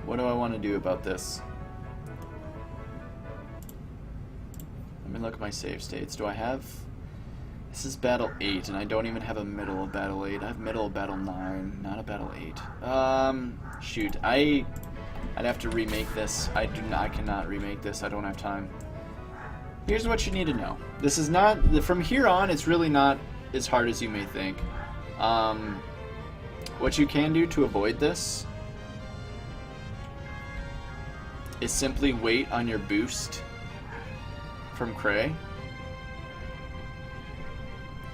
What do I want to do about this? Let me look at my save states. Do I have... This is Battle 8, and I don't even have a middle of Battle 8. I have middle of Battle 9, not a Battle 8. Shoot. I'd have to remake this. I cannot remake this. I don't have time. Here's what you need to know. This is not... From here on, it's really not as hard as you may think. What you can do to avoid this is simply wait on your boost from Cray.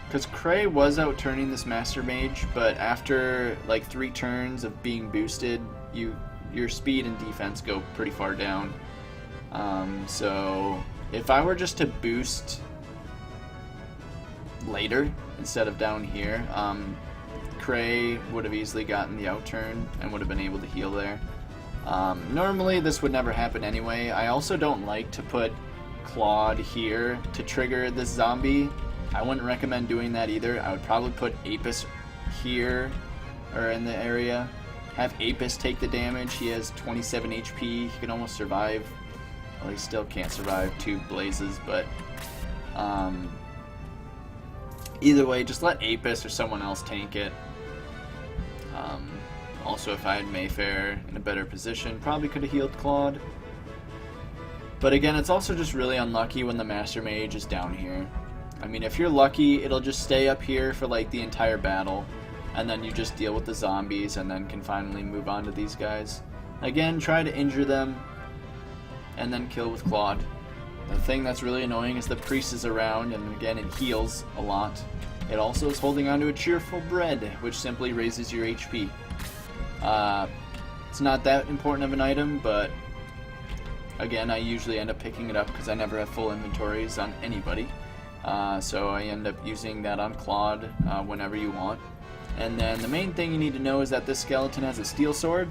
Because Cray was outturning this Master Mage, but after like 3 turns of being boosted, your speed and defense go pretty far down. So if I were just to boost later instead of down here, Cray would have easily gotten the outturn and would have been able to heal there. Normally this would never happen anyway. I also don't like to put Claude here to trigger this zombie. I wouldn't recommend doing that either. I would probably put Apis here, or in the area. Have Apis take the damage. He has 27 HP. He can almost survive. Well, he still can't survive 2 blazes, but either way, just let Apis or someone else tank it. Also, if I had Mayfair in a better position, probably could have healed Claude. But again, it's also just really unlucky when the Master Mage is down here. I mean, if you're lucky, it'll just stay up here for like the entire battle, and then you just deal with the zombies and then can finally move on to these guys. Again, try to injure them and then kill with Claude. The thing that's really annoying is the priest is around, and again, it heals a lot. It also is holding onto a cheerful bread, which simply raises your HP. It's not that important of an item, but again, I usually end up picking it up because I never have full inventories on anybody. So I end up using that on Claude whenever you want. And then the main thing you need to know is that this skeleton has a steel sword.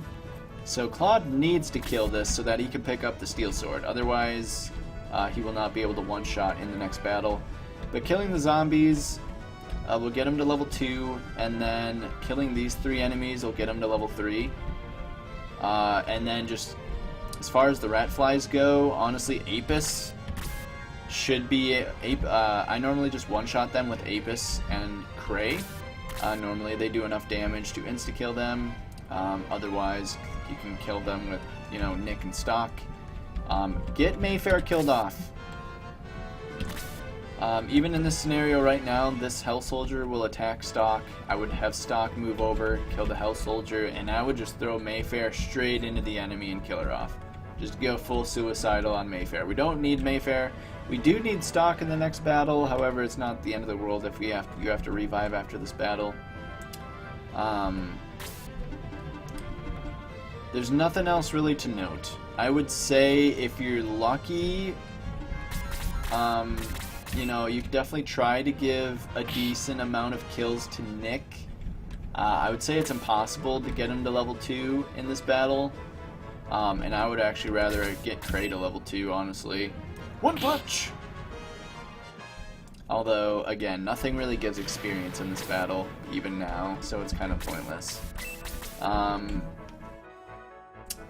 So Claude needs to kill this so that he can pick up the steel sword. Otherwise, he will not be able to one-shot in the next battle. But killing the zombies will get him to level 2, and then killing these 3 enemies will get him to level 3. And then just as far as the rat flies go, honestly, Apis should be... I normally just one-shot them with Apis and Cray. Normally they do enough damage to insta-kill them. Otherwise, you can kill them with, you know, Nick and Stock. Get Mayfair killed off. Even in this scenario right now, this Hell Soldier will attack Stock. I would have Stock move over, kill the Hell Soldier, and I would just throw Mayfair straight into the enemy and kill her off. Just go full suicidal on Mayfair. We don't need Mayfair. We do need Stock in the next battle, however, it's not the end of the world if you have to revive after this battle. There's nothing else really to note. I would say if you're lucky, you know, you could definitely try to give a decent amount of kills to Nick. I would say it's impossible to get him to level 2 in this battle. And I would actually rather get Cray to level 2, honestly. One punch! Although, again, nothing really gives experience in this battle, even now, so it's kind of pointless.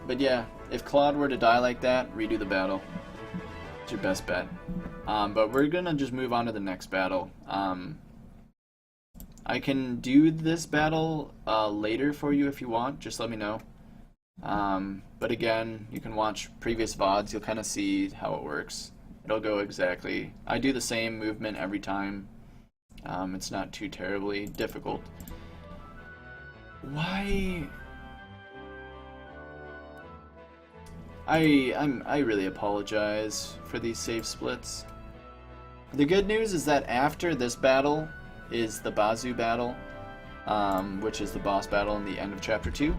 But yeah, if Claude were to die like that, redo the battle. It's your best bet. But we're gonna just move on to the next battle. I can do this battle later for you if you want, just let me know. But again, you can watch previous VODs, you'll kind of see how it works. It'll go exactly. I do the same movement every time. It's not too terribly difficult. Why? I really apologize for these save splits. The good news is that after this battle is the Bazoo battle, which is the boss battle in the end of Chapter 2.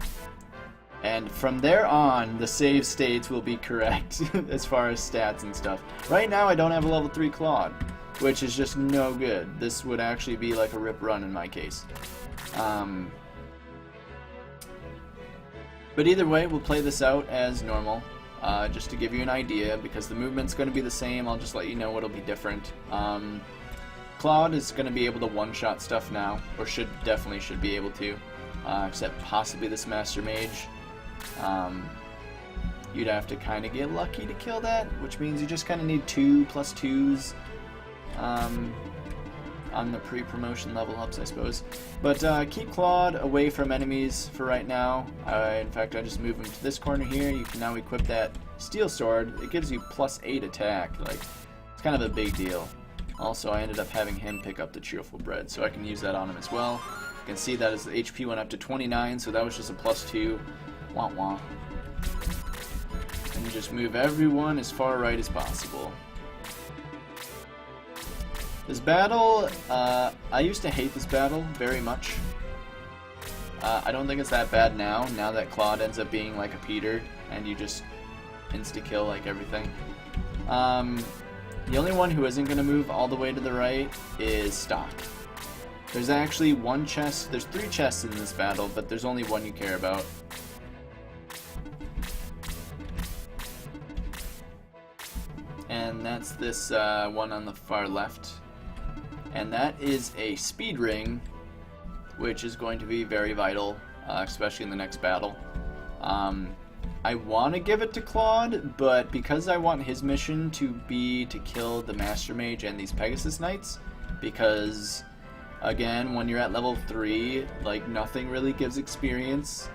And from there on, the save states will be correct as far as stats and stuff. Right now, I don't have a level 3 Claude, which is just no good. This would actually be like a rip run in my case. But either way, we'll play this out as normal, just to give you an idea, because the movement's going to be the same. I'll just let you know what'll be different. Claude is going to be able to one-shot stuff now, or definitely should be able to, except possibly this Master Mage. You'd have to kind of get lucky to kill that, which means you just kind of need 2+2s on the pre-promotion level ups, I suppose. But keep Claude away from enemies for right now. In fact, I just move him to this corner here. You can now equip that Steel Sword. It gives you +8 attack. Like, it's kind of a big deal. Also, I ended up having him pick up the Cheerful Bread, so I can use that on him as well. You can see that his HP went up to 29, so that was just a +2. Wah wah. And just move everyone as far right as possible. This battle, I used to hate this battle very much. I don't think it's that bad now that Claude ends up being like a Peter, and you just insta-kill like everything. The only one who isn't going to move all the way to the right is Stock. There's actually one chest, there's 3 chests in this battle, but there's only one you care about. And that's this one on the far left. And that is a speed ring, which is going to be very vital, especially in the next battle. I want to give it to Claude, but because I want his mission to be to kill the Master Mage and these Pegasus Knights, because, again, when you're at level 3, like, nothing really gives experience.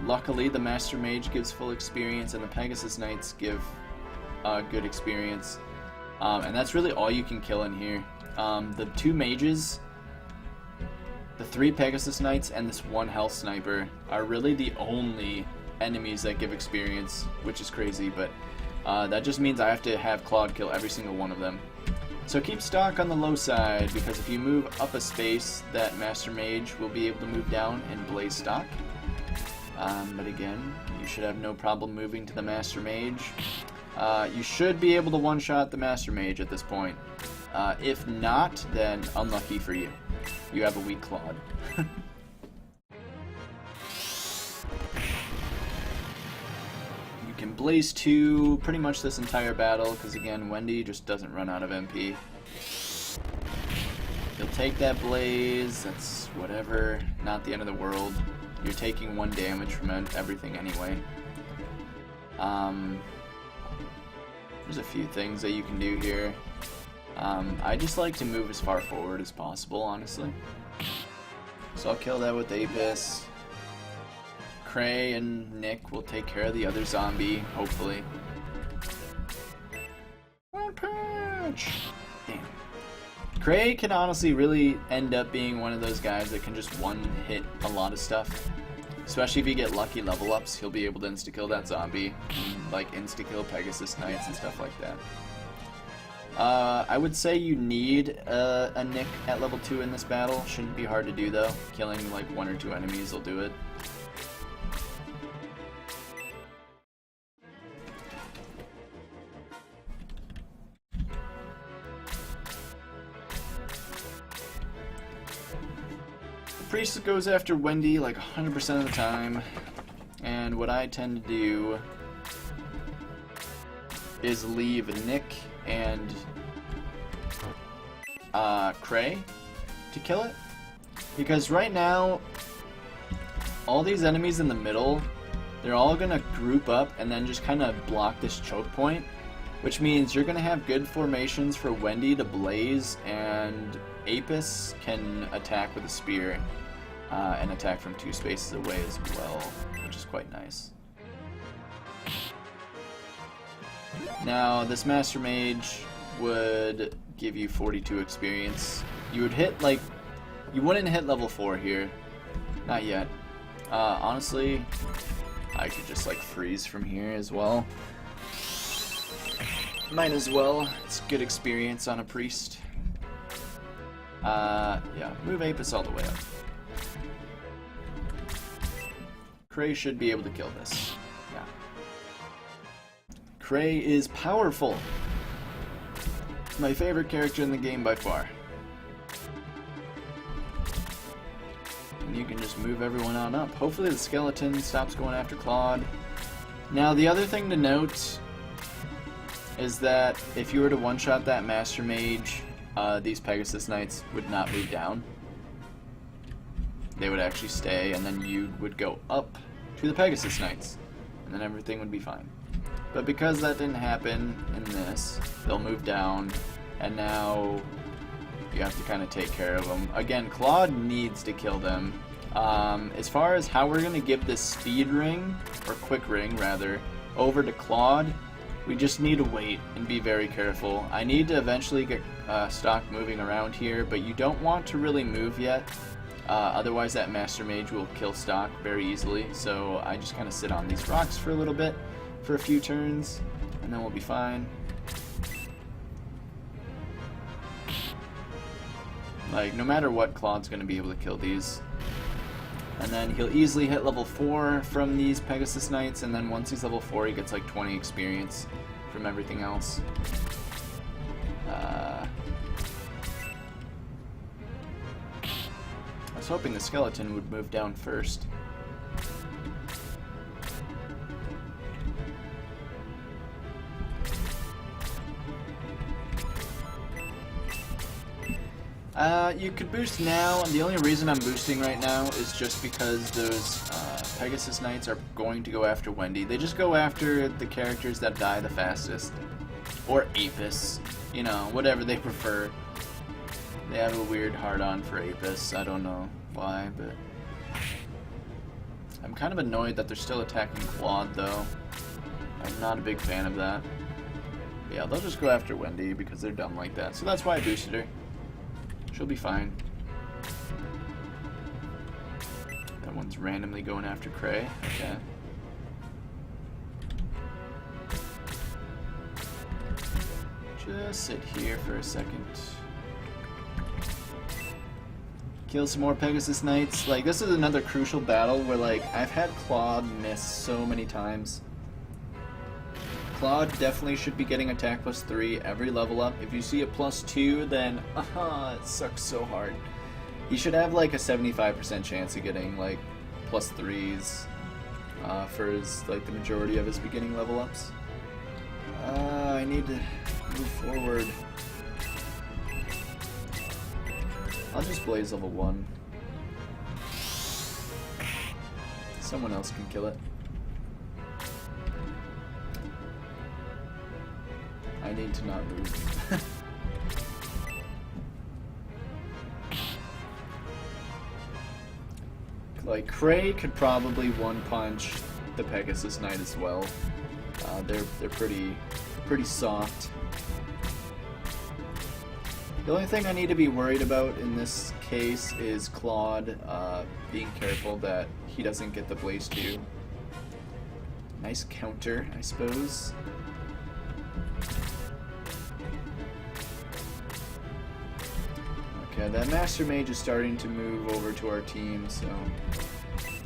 Luckily, the Master Mage gives full experience, and the Pegasus Knights give good experience. And that's really all you can kill in here. The 2 mages, the 3 Pegasus Knights, and this 1 Health Sniper are really the only enemies that give experience, which is crazy, but that just means I have to have Claude kill every single one of them. So keep Stock on the low side, because if you move up a space, that Master Mage will be able to move down and blaze Stock. But again, you should have no problem moving to the Master Mage. You should be able to one-shot the Master Mage at this point. If not, then unlucky for you. You have a weak Claude. You can blaze 2 pretty much this entire battle, because again, Wendy just doesn't run out of MP. You'll take that blaze, that's whatever, not the end of the world. You're taking 1 damage from everything anyway. There's a few things that you can do here. I just like to move as far forward as possible, honestly. So I'll kill that with Apis. Cray and Nick will take care of the other zombie, hopefully. One punch! Damn. Cray can honestly really end up being one of those guys that can just one-hit a lot of stuff. Especially if you get lucky level ups, he'll be able to insta-kill that zombie. And, like, insta-kill Pegasus Knights and stuff like that. I would say you need a Nick at level 2 in this battle. Shouldn't be hard to do though. Killing like 1 or 2 enemies will do it. Priest goes after Wendy like 100% of the time, and what I tend to do is leave Nick and Cray to kill it, because right now all these enemies in the middle, they're all gonna group up and then just kind of block this choke point, which means you're gonna have good formations for Wendy to blaze, and Apis can attack with a spear and attack from 2 spaces away as well, which is quite nice. Now, this Master Mage would give you 42 experience. You would hit, like, you wouldn't hit level 4 here. Not yet. Honestly, I could just, like, freeze from here as well. Might as well. It's good experience on a priest. Yeah, move Apis all the way up. Cray should be able to kill this. Yeah. Cray is powerful. My favorite character in the game by far. And you can just move everyone on up. Hopefully the skeleton stops going after Claude. Now the other thing to note is that if you were to one-shot that Master Mage, these Pegasus Knights would not move down. They would actually stay, and then you would go up to the Pegasus Knights, and then everything would be fine. But because that didn't happen in this, they'll move down, and now you have to kind of take care of them. Again, Claude needs to kill them. As far as how we're going to give this speed ring, or quick ring rather, over to Claude, we just need to wait and be very careful. I need to eventually get stock moving around here, but you don't want to really move yet. Otherwise that Master Mage will kill stock very easily, so I just kind of sit on these rocks for a little bit, for a few turns, and then we'll be fine. Like, no matter what, Claude's going to be able to kill these. And then he'll easily hit level 4 from these Pegasus Knights, and then once he's level 4 he gets like 20 experience from everything else. I was hoping the skeleton would move down first. You could boost now, and the only reason I'm boosting right now is just because those Pegasus Knights are going to go after Wendy. They just go after the characters that die the fastest. Or Apis, you know, whatever they prefer. They have a weird hard-on for Apis, I don't know why, but... I'm kind of annoyed that they're still attacking Claude, though. I'm not a big fan of that. Yeah, they'll just go after Wendy because they're dumb like that, so that's why I boosted her. She'll be fine. That one's randomly going after Cray. Okay. Just sit here for a second. Kill some more Pegasus Knights. Like, this is another crucial battle where, like, I've had Claude miss so many times. Claude definitely should be getting attack +3 every level up. If you see a +2, then it sucks so hard. He should have like a 75% chance of getting like +3s for his, like, the majority of his beginning level ups. I need to move forward. I'll just blaze level 1. Someone else can kill it. I need to not move. Like, Cray could probably one-punch the Pegasus Knight as well. They're pretty soft. The only thing I need to be worried about in this case is Claude being careful that he doesn't get the Blaze 2. Nice counter, I suppose. Okay, that Master Mage is starting to move over to our team, so...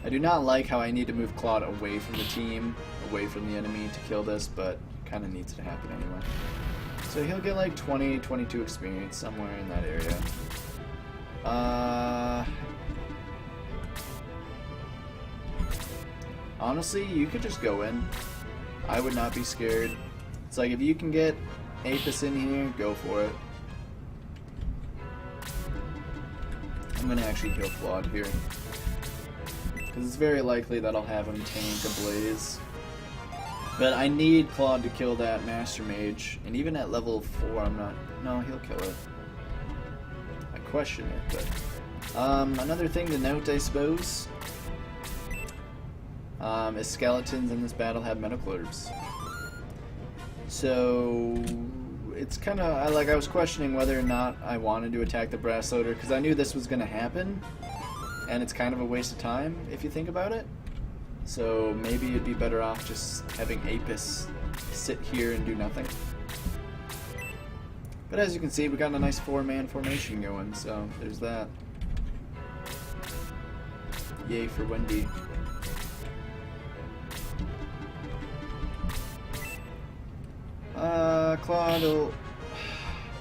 I do not like how I need to move Claude away from the team, away from the enemy to kill this, but it kind of needs to happen anyway. So he'll get like 20, 22 experience, somewhere in that area. Honestly, you could just go in. I would not be scared. It's like, if you can get Apis in here, go for it. I'm gonna actually kill Claude here, because it's very likely that I'll have him tank a Blaze. But I need Claude to kill that Master Mage, and even at level 4 I'm not... No, he'll kill it. I question it, but... another thing to note, I suppose, is skeletons in this battle have medical herbs. So... it's kind of... I was questioning whether or not I wanted to attack the Brass Loader, because I knew this was going to happen, and it's kind of a waste of time, if you think about it. So maybe it'd be better off just having Apis sit here and do nothing. But as you can see, we got a nice 4-man formation going, so there's that. Yay for Wendy. Claude will...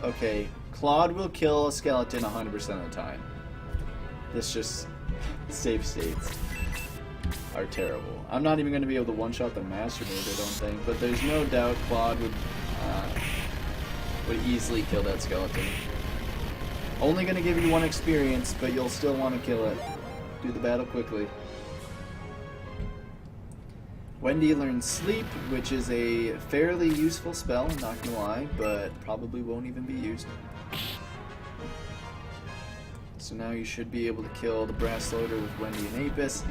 Okay, Claude will kill a skeleton 100% of the time. This just... save states are terrible. I'm not even going to be able to one-shot the Master Mage, I don't think, but there's no doubt Claude would easily kill that skeleton. Only going to give you 1 experience, but you'll still want to kill it. Do the battle quickly. Wendy learns Sleep, which is a fairly useful spell, not gonna lie, but probably won't even be used. So now you should be able to kill the Brass Loader with Wendy and Apis.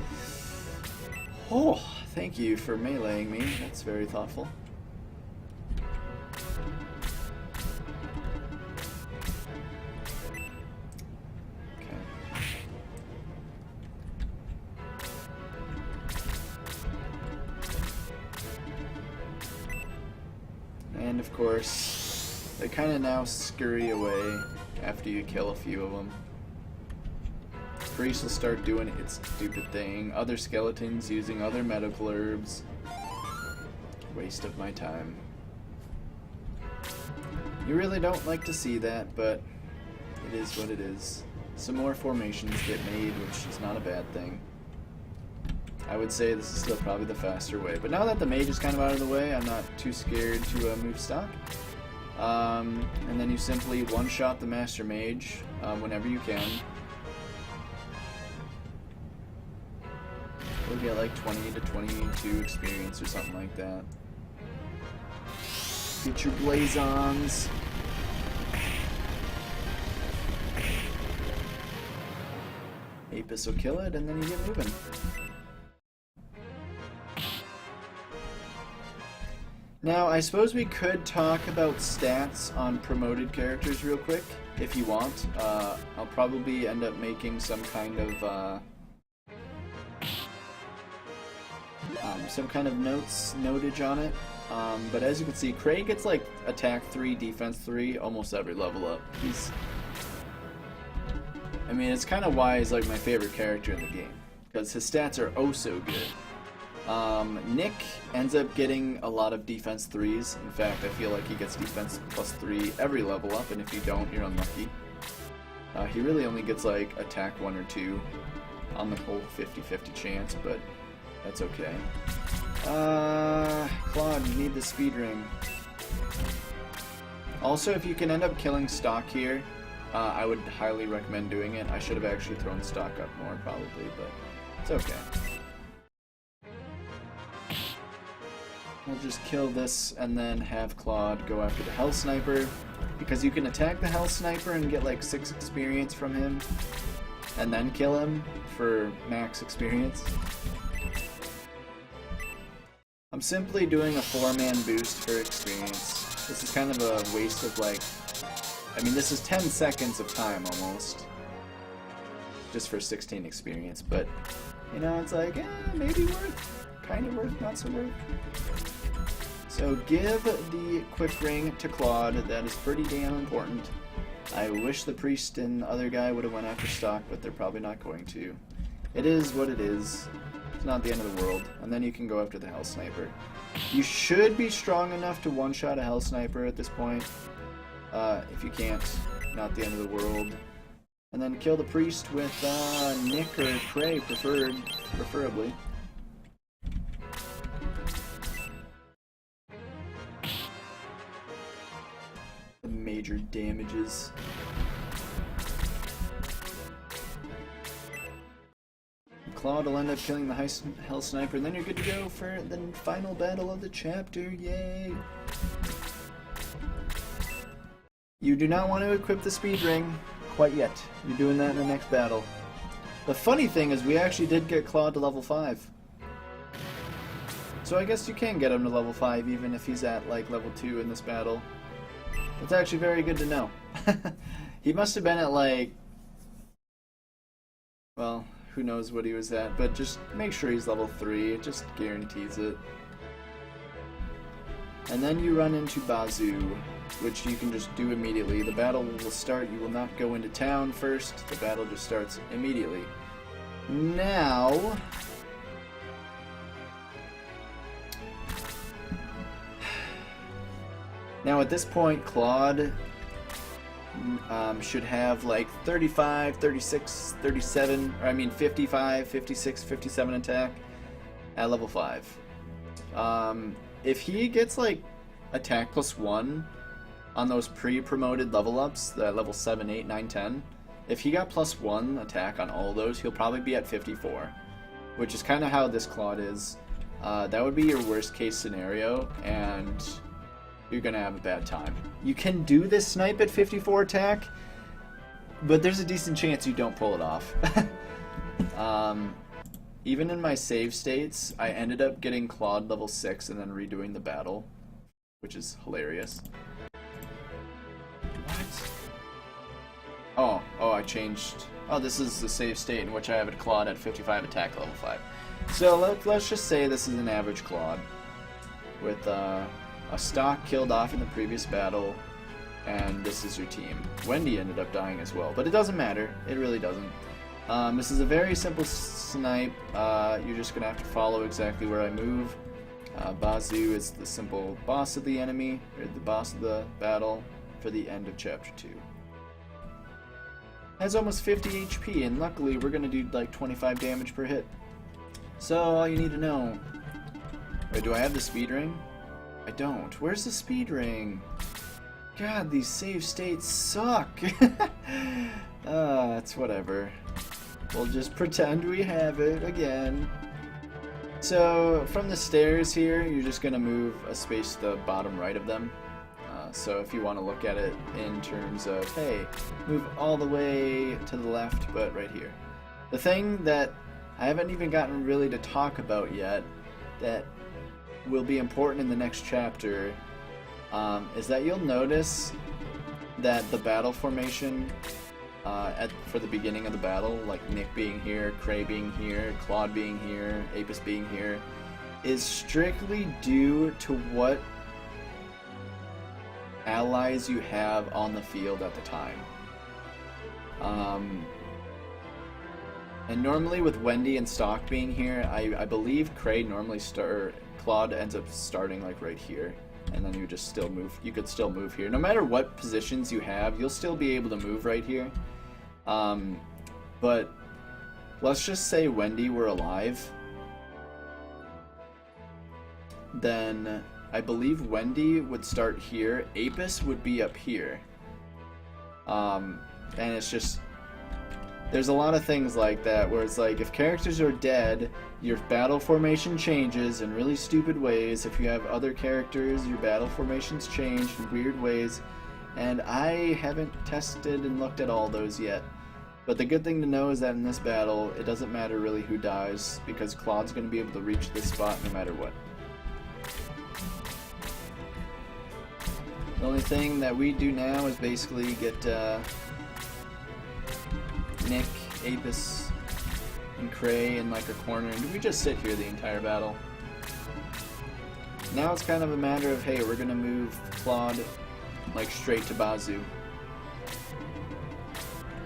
Oh, thank you for meleeing me. That's very thoughtful. And of course, they kind of now scurry away after you kill a few of them. Priest will start doing its stupid thing. Other skeletons using other medical herbs. Waste of my time. You really don't like to see that, but it is what it is. Some more formations get made, which is not a bad thing. I would say this is still probably the faster way. But now that the mage is kind of out of the way, I'm not too scared to move stock. And then you simply one-shot the Master Mage whenever you can. You'll get like 20 to 22 experience or something like that. Get your Blazons. Apis will kill it, and then you get moving. Now, I suppose we could talk about stats on promoted characters real quick, if you want. I'll probably end up making some kind of notage on it. But as you can see, Craig gets like attack 3, defense 3, almost every level up. I mean, it's kind of why he's like my favorite character in the game, because his stats are oh so good. Nick ends up getting a lot of defense 3s. In fact, I feel like he gets defense +3 every level up, and if you don't, you're unlucky. He really only gets like attack 1 or 2 on the whole 50-50 chance, but that's okay. Claude, you need the speed ring. Also, if you can end up killing stock here, I would highly recommend doing it. I should have actually thrown stock up more probably, but it's okay. We'll just kill this and then have Claude go after the Hell Sniper, because you can attack the Hell Sniper and get like 6 experience from him, and then kill him for max experience. I'm simply doing a 4-man boost for experience. This is kind of a waste of like, I mean, this is 10 seconds of time almost, just for 16 experience, but you know, it's like, maybe worth, kind of worth, not so worth. So give the quick ring to Claude, that is pretty damn important. I wish the priest and other guy would have went after stock, but they're probably not going to. It is what it is. It's not the end of the world. And then you can go after the Hell Sniper. You should be strong enough to one-shot a Hell Sniper at this point. If you can't, not the end of the world. And then kill the priest with Nick or Prey, preferably. The major damages. Claude will end up killing the Hell Sniper, and then you're good to go for the final battle of the chapter. Yay! You do not want to equip the speed ring quite yet. You're doing that in the next battle. The funny thing is we actually did get Claude to level 5. So I guess you can get him to level 5 even if he's at like level 2 in this battle. That's actually very good to know. He must have been at like... well, who knows what he was at, but just make sure he's level 3. It just guarantees it. And then you run into Bazoo, which you can just do immediately. The battle will start. You will not go into town first. The battle just starts immediately. Now... now at this point, Claude should have like 35, 36, 37, or I mean 55, 56, 57 attack at level 5. If he gets like attack +1 on those pre-promoted level ups, the level 7, 8, 9, 10, if he got +1 attack on all those, he'll probably be at 54, which is kind of how this Claude is. That would be your worst case scenario, and you're gonna have a bad time. You can do this snipe at 54 attack, but there's a decent chance you don't pull it off. Even in my save states, I ended up getting Claude level 6 and then redoing the battle, which is hilarious. What? Oh, I changed. Oh, this is the save state in which I have a Claude at 55 attack level 5. So let's just say this is an average Claude with a stock killed off in the previous battle, and this is your team. Wendy ended up dying as well, but it doesn't matter. It really doesn't. This is a very simple snipe. You're just going to have to follow exactly where I move. Bazoo is the simple boss of the enemy, or the boss of the battle for the end of Chapter 2. Has almost 50 HP, and luckily we're going to do like 25 damage per hit. So all you need to know... wait, do I have the speed ring? I don't. Where's the speed ring? God, these save states suck. It's whatever. We'll just pretend we have it again. So from the stairs here, you're just going to move a space to the bottom right of them. So if you want to look at it in terms of, hey, move all the way to the left, but right here. The thing that I haven't even gotten really to talk about yet, that will be important in the next chapter, is that you'll notice that the battle formation for the beginning of the battle, like Nick being here, Cray being here, Claude being here, Apis being here, is strictly due to what allies you have on the field at the time. And normally with Wendy and Stock being here, I believe Cray normally Claude ends up starting like right here, and then you just still move. You could still move here. No matter what positions you have, you'll still be able to move right here. But let's just say Wendy were alive, then I believe Wendy would start here. Apis would be up here. And it's just... there's a lot of things like that where it's like if characters are dead, your battle formation changes in really stupid ways. If you have other characters, your battle formations change in weird ways. And I haven't tested and looked at all those yet. But the good thing to know is that in this battle, it doesn't matter really who dies, because Claude's going to be able to reach this spot no matter what. The only thing that we do now is basically get Nick, Apis, and Cray in like a corner, and we just sit here the entire battle. Now it's kind of a matter of, hey, we're gonna move Claude like straight to Bazoo.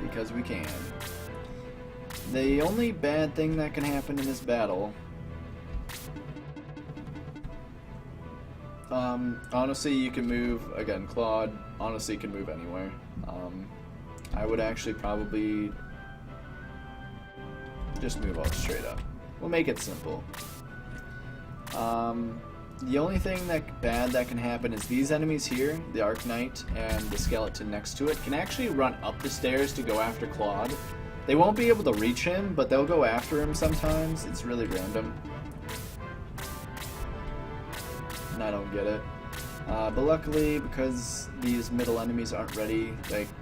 because we can. The only bad thing that can happen in this battle, honestly, you can move, again, Claude honestly can move anywhere. I would actually probably just move all straight up. We'll make it simple. The only thing bad that can happen is these enemies here, the Arc Knight and the skeleton next to it, can actually run up the stairs to go after Claude. They won't be able to reach him, but they'll go after him sometimes. It's really random. And I don't get it. But luckily, because these middle enemies aren't ready,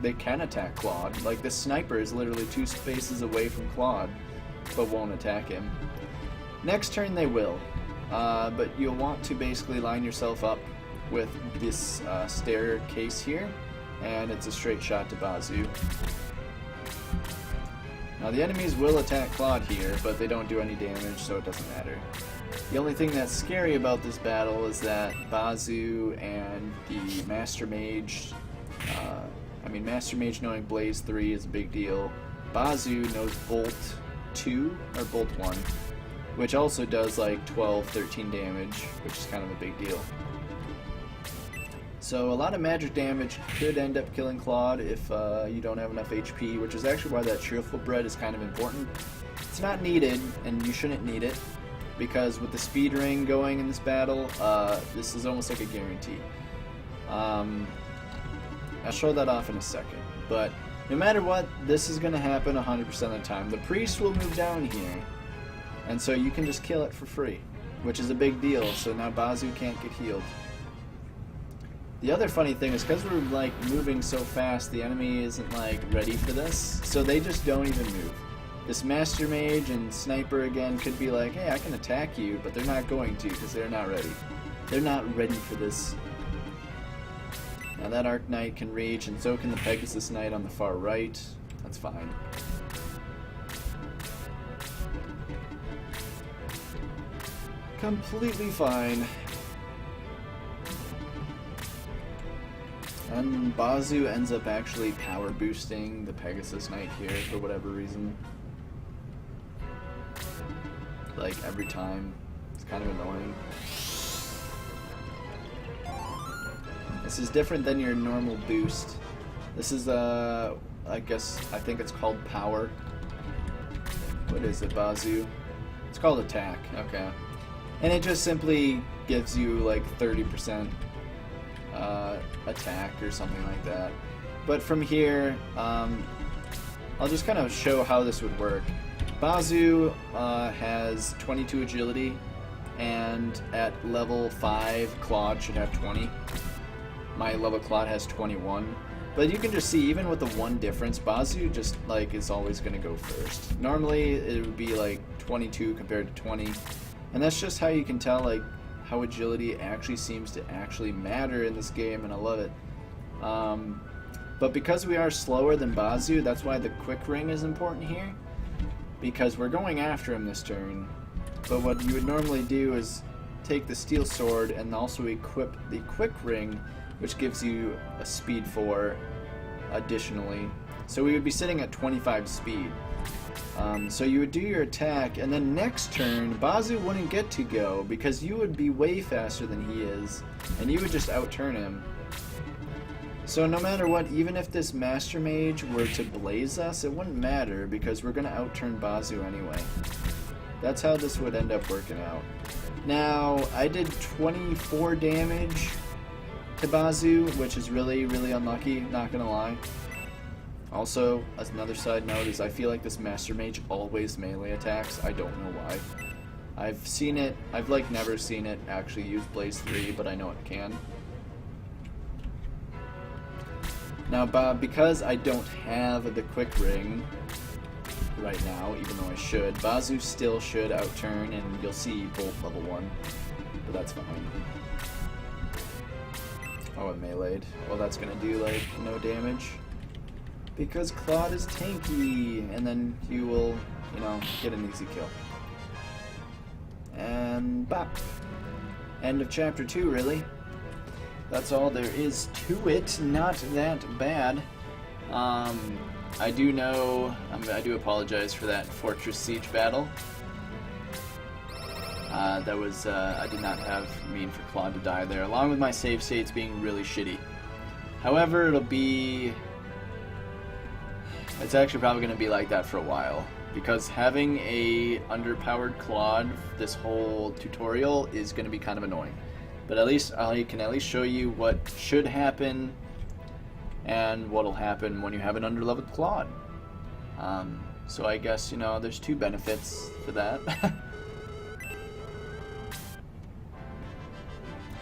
they can attack Claude. Like, this sniper is literally 2 spaces away from Claude, but won't attack him. Next turn they will. But you'll want to basically line yourself up with this staircase here, and it's a straight shot to Bazoo. Now the enemies will attack Claude here, but they don't do any damage, so it doesn't matter. The only thing that's scary about this battle is that Bazoo and the Master Mage, Master Mage knowing Blaze 3 is a big deal. Bazoo knows Bolt 2, or Bolt 1, which also does like 12, 13 damage, which is kind of a big deal. So a lot of magic damage could end up killing Claude if you don't have enough HP, which is actually why that Cheerful Bread is kind of important. It's not needed, and you shouldn't need it, because with the speed ring going in this battle, this is almost like a guarantee. I'll show that off in a second, but no matter what, this is going to happen 100% of the time. The priest will move down here, and so you can just kill it for free, which is a big deal, so now Bazoo can't get healed. The other funny thing is, because we're like moving so fast, the enemy isn't like ready for this, so they just don't even move. This Master Mage and Sniper again could be like, hey, I can attack you, but they're not going to because they're not ready. They're not ready for this. Now that Arc Knight can reach, and so can the Pegasus Knight on the far right. That's fine. Completely fine. And Bazoo ends up actually power boosting the Pegasus Knight here for whatever reason. Like every time. It's kind of annoying. This is different than your normal boost. This is I think it's called power. What is it, Bazoo? It's called attack, okay. And it just simply gives you like 30% attack or something like that. But from here, I'll just kind of show how this would work. Bazoo has 22 agility, and at level 5, Claude should have 20. My level Claude has 21. But you can just see, even with the 1 difference, Bazoo just like is always going to go first. Normally it would be like 22 compared to 20, and that's just how you can tell like how agility actually seems to actually matter in this game, and I love it. But because we are slower than Bazoo, that's why the quick ring is important here, because we're going after him this turn. But what you would normally do is take the steel sword and also equip the quick ring, which gives you a speed 4 additionally. So we would be sitting at 25 speed. So you would do your attack, and then next turn, Bazoo wouldn't get to go because you would be way faster than he is, and you would just outturn him. So no matter what, even if this Master Mage were to blaze us, it wouldn't matter because we're going to outturn Bazoo anyway. That's how this would end up working out. Now, I did 24 damage to Bazoo, which is really, really unlucky, not going to lie. Also, as another side note, is I feel like this Master Mage always melee attacks. I don't know why. I've seen it, I've like never seen it actually use Blaze 3, but I know it can. Now, because I don't have the quick ring right now, even though I should, Bazoo still should outturn, and you'll see Bolt level 1, but that's fine. Oh, it meleeed. Well, that's gonna do like no damage. Because Claude is tanky, and then you will, you know, get an easy kill. And bop. End of chapter 2, really. That's all there is to it. Not that bad. I I do know, I do apologize for that Fortress Siege battle. That was, I did not have mean for Claude to die there, along with my save states being really shitty. However, it's actually probably going to be like that for a while, because having a underpowered Claude this whole tutorial is going to be kind of annoying. But at least I can at least show you what should happen and what'll happen when you have an underleveled Claude. So I guess, you know, there's two benefits for that.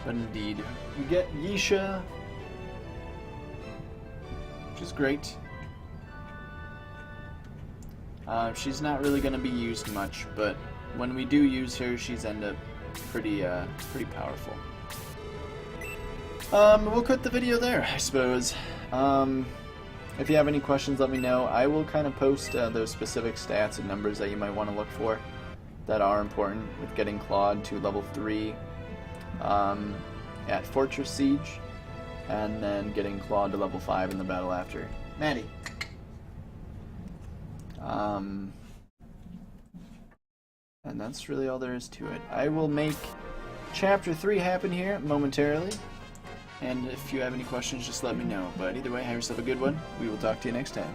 But indeed, you get Yisha, which is great. She's not really going to be used much, but when we do use her, she's end up pretty powerful. We'll cut the video there, I suppose. If you have any questions, let me know. I will kind of post those specific stats and numbers that you might want to look for that are important with getting Claude to level 3 at Fortress Siege, and then getting Claude to level 5 in the battle after. Maddie. And that's really all there is to it. I will make Chapter 3 happen here momentarily, and if you have any questions, just let me know. But either way, have yourself a good one. We will talk to you next time.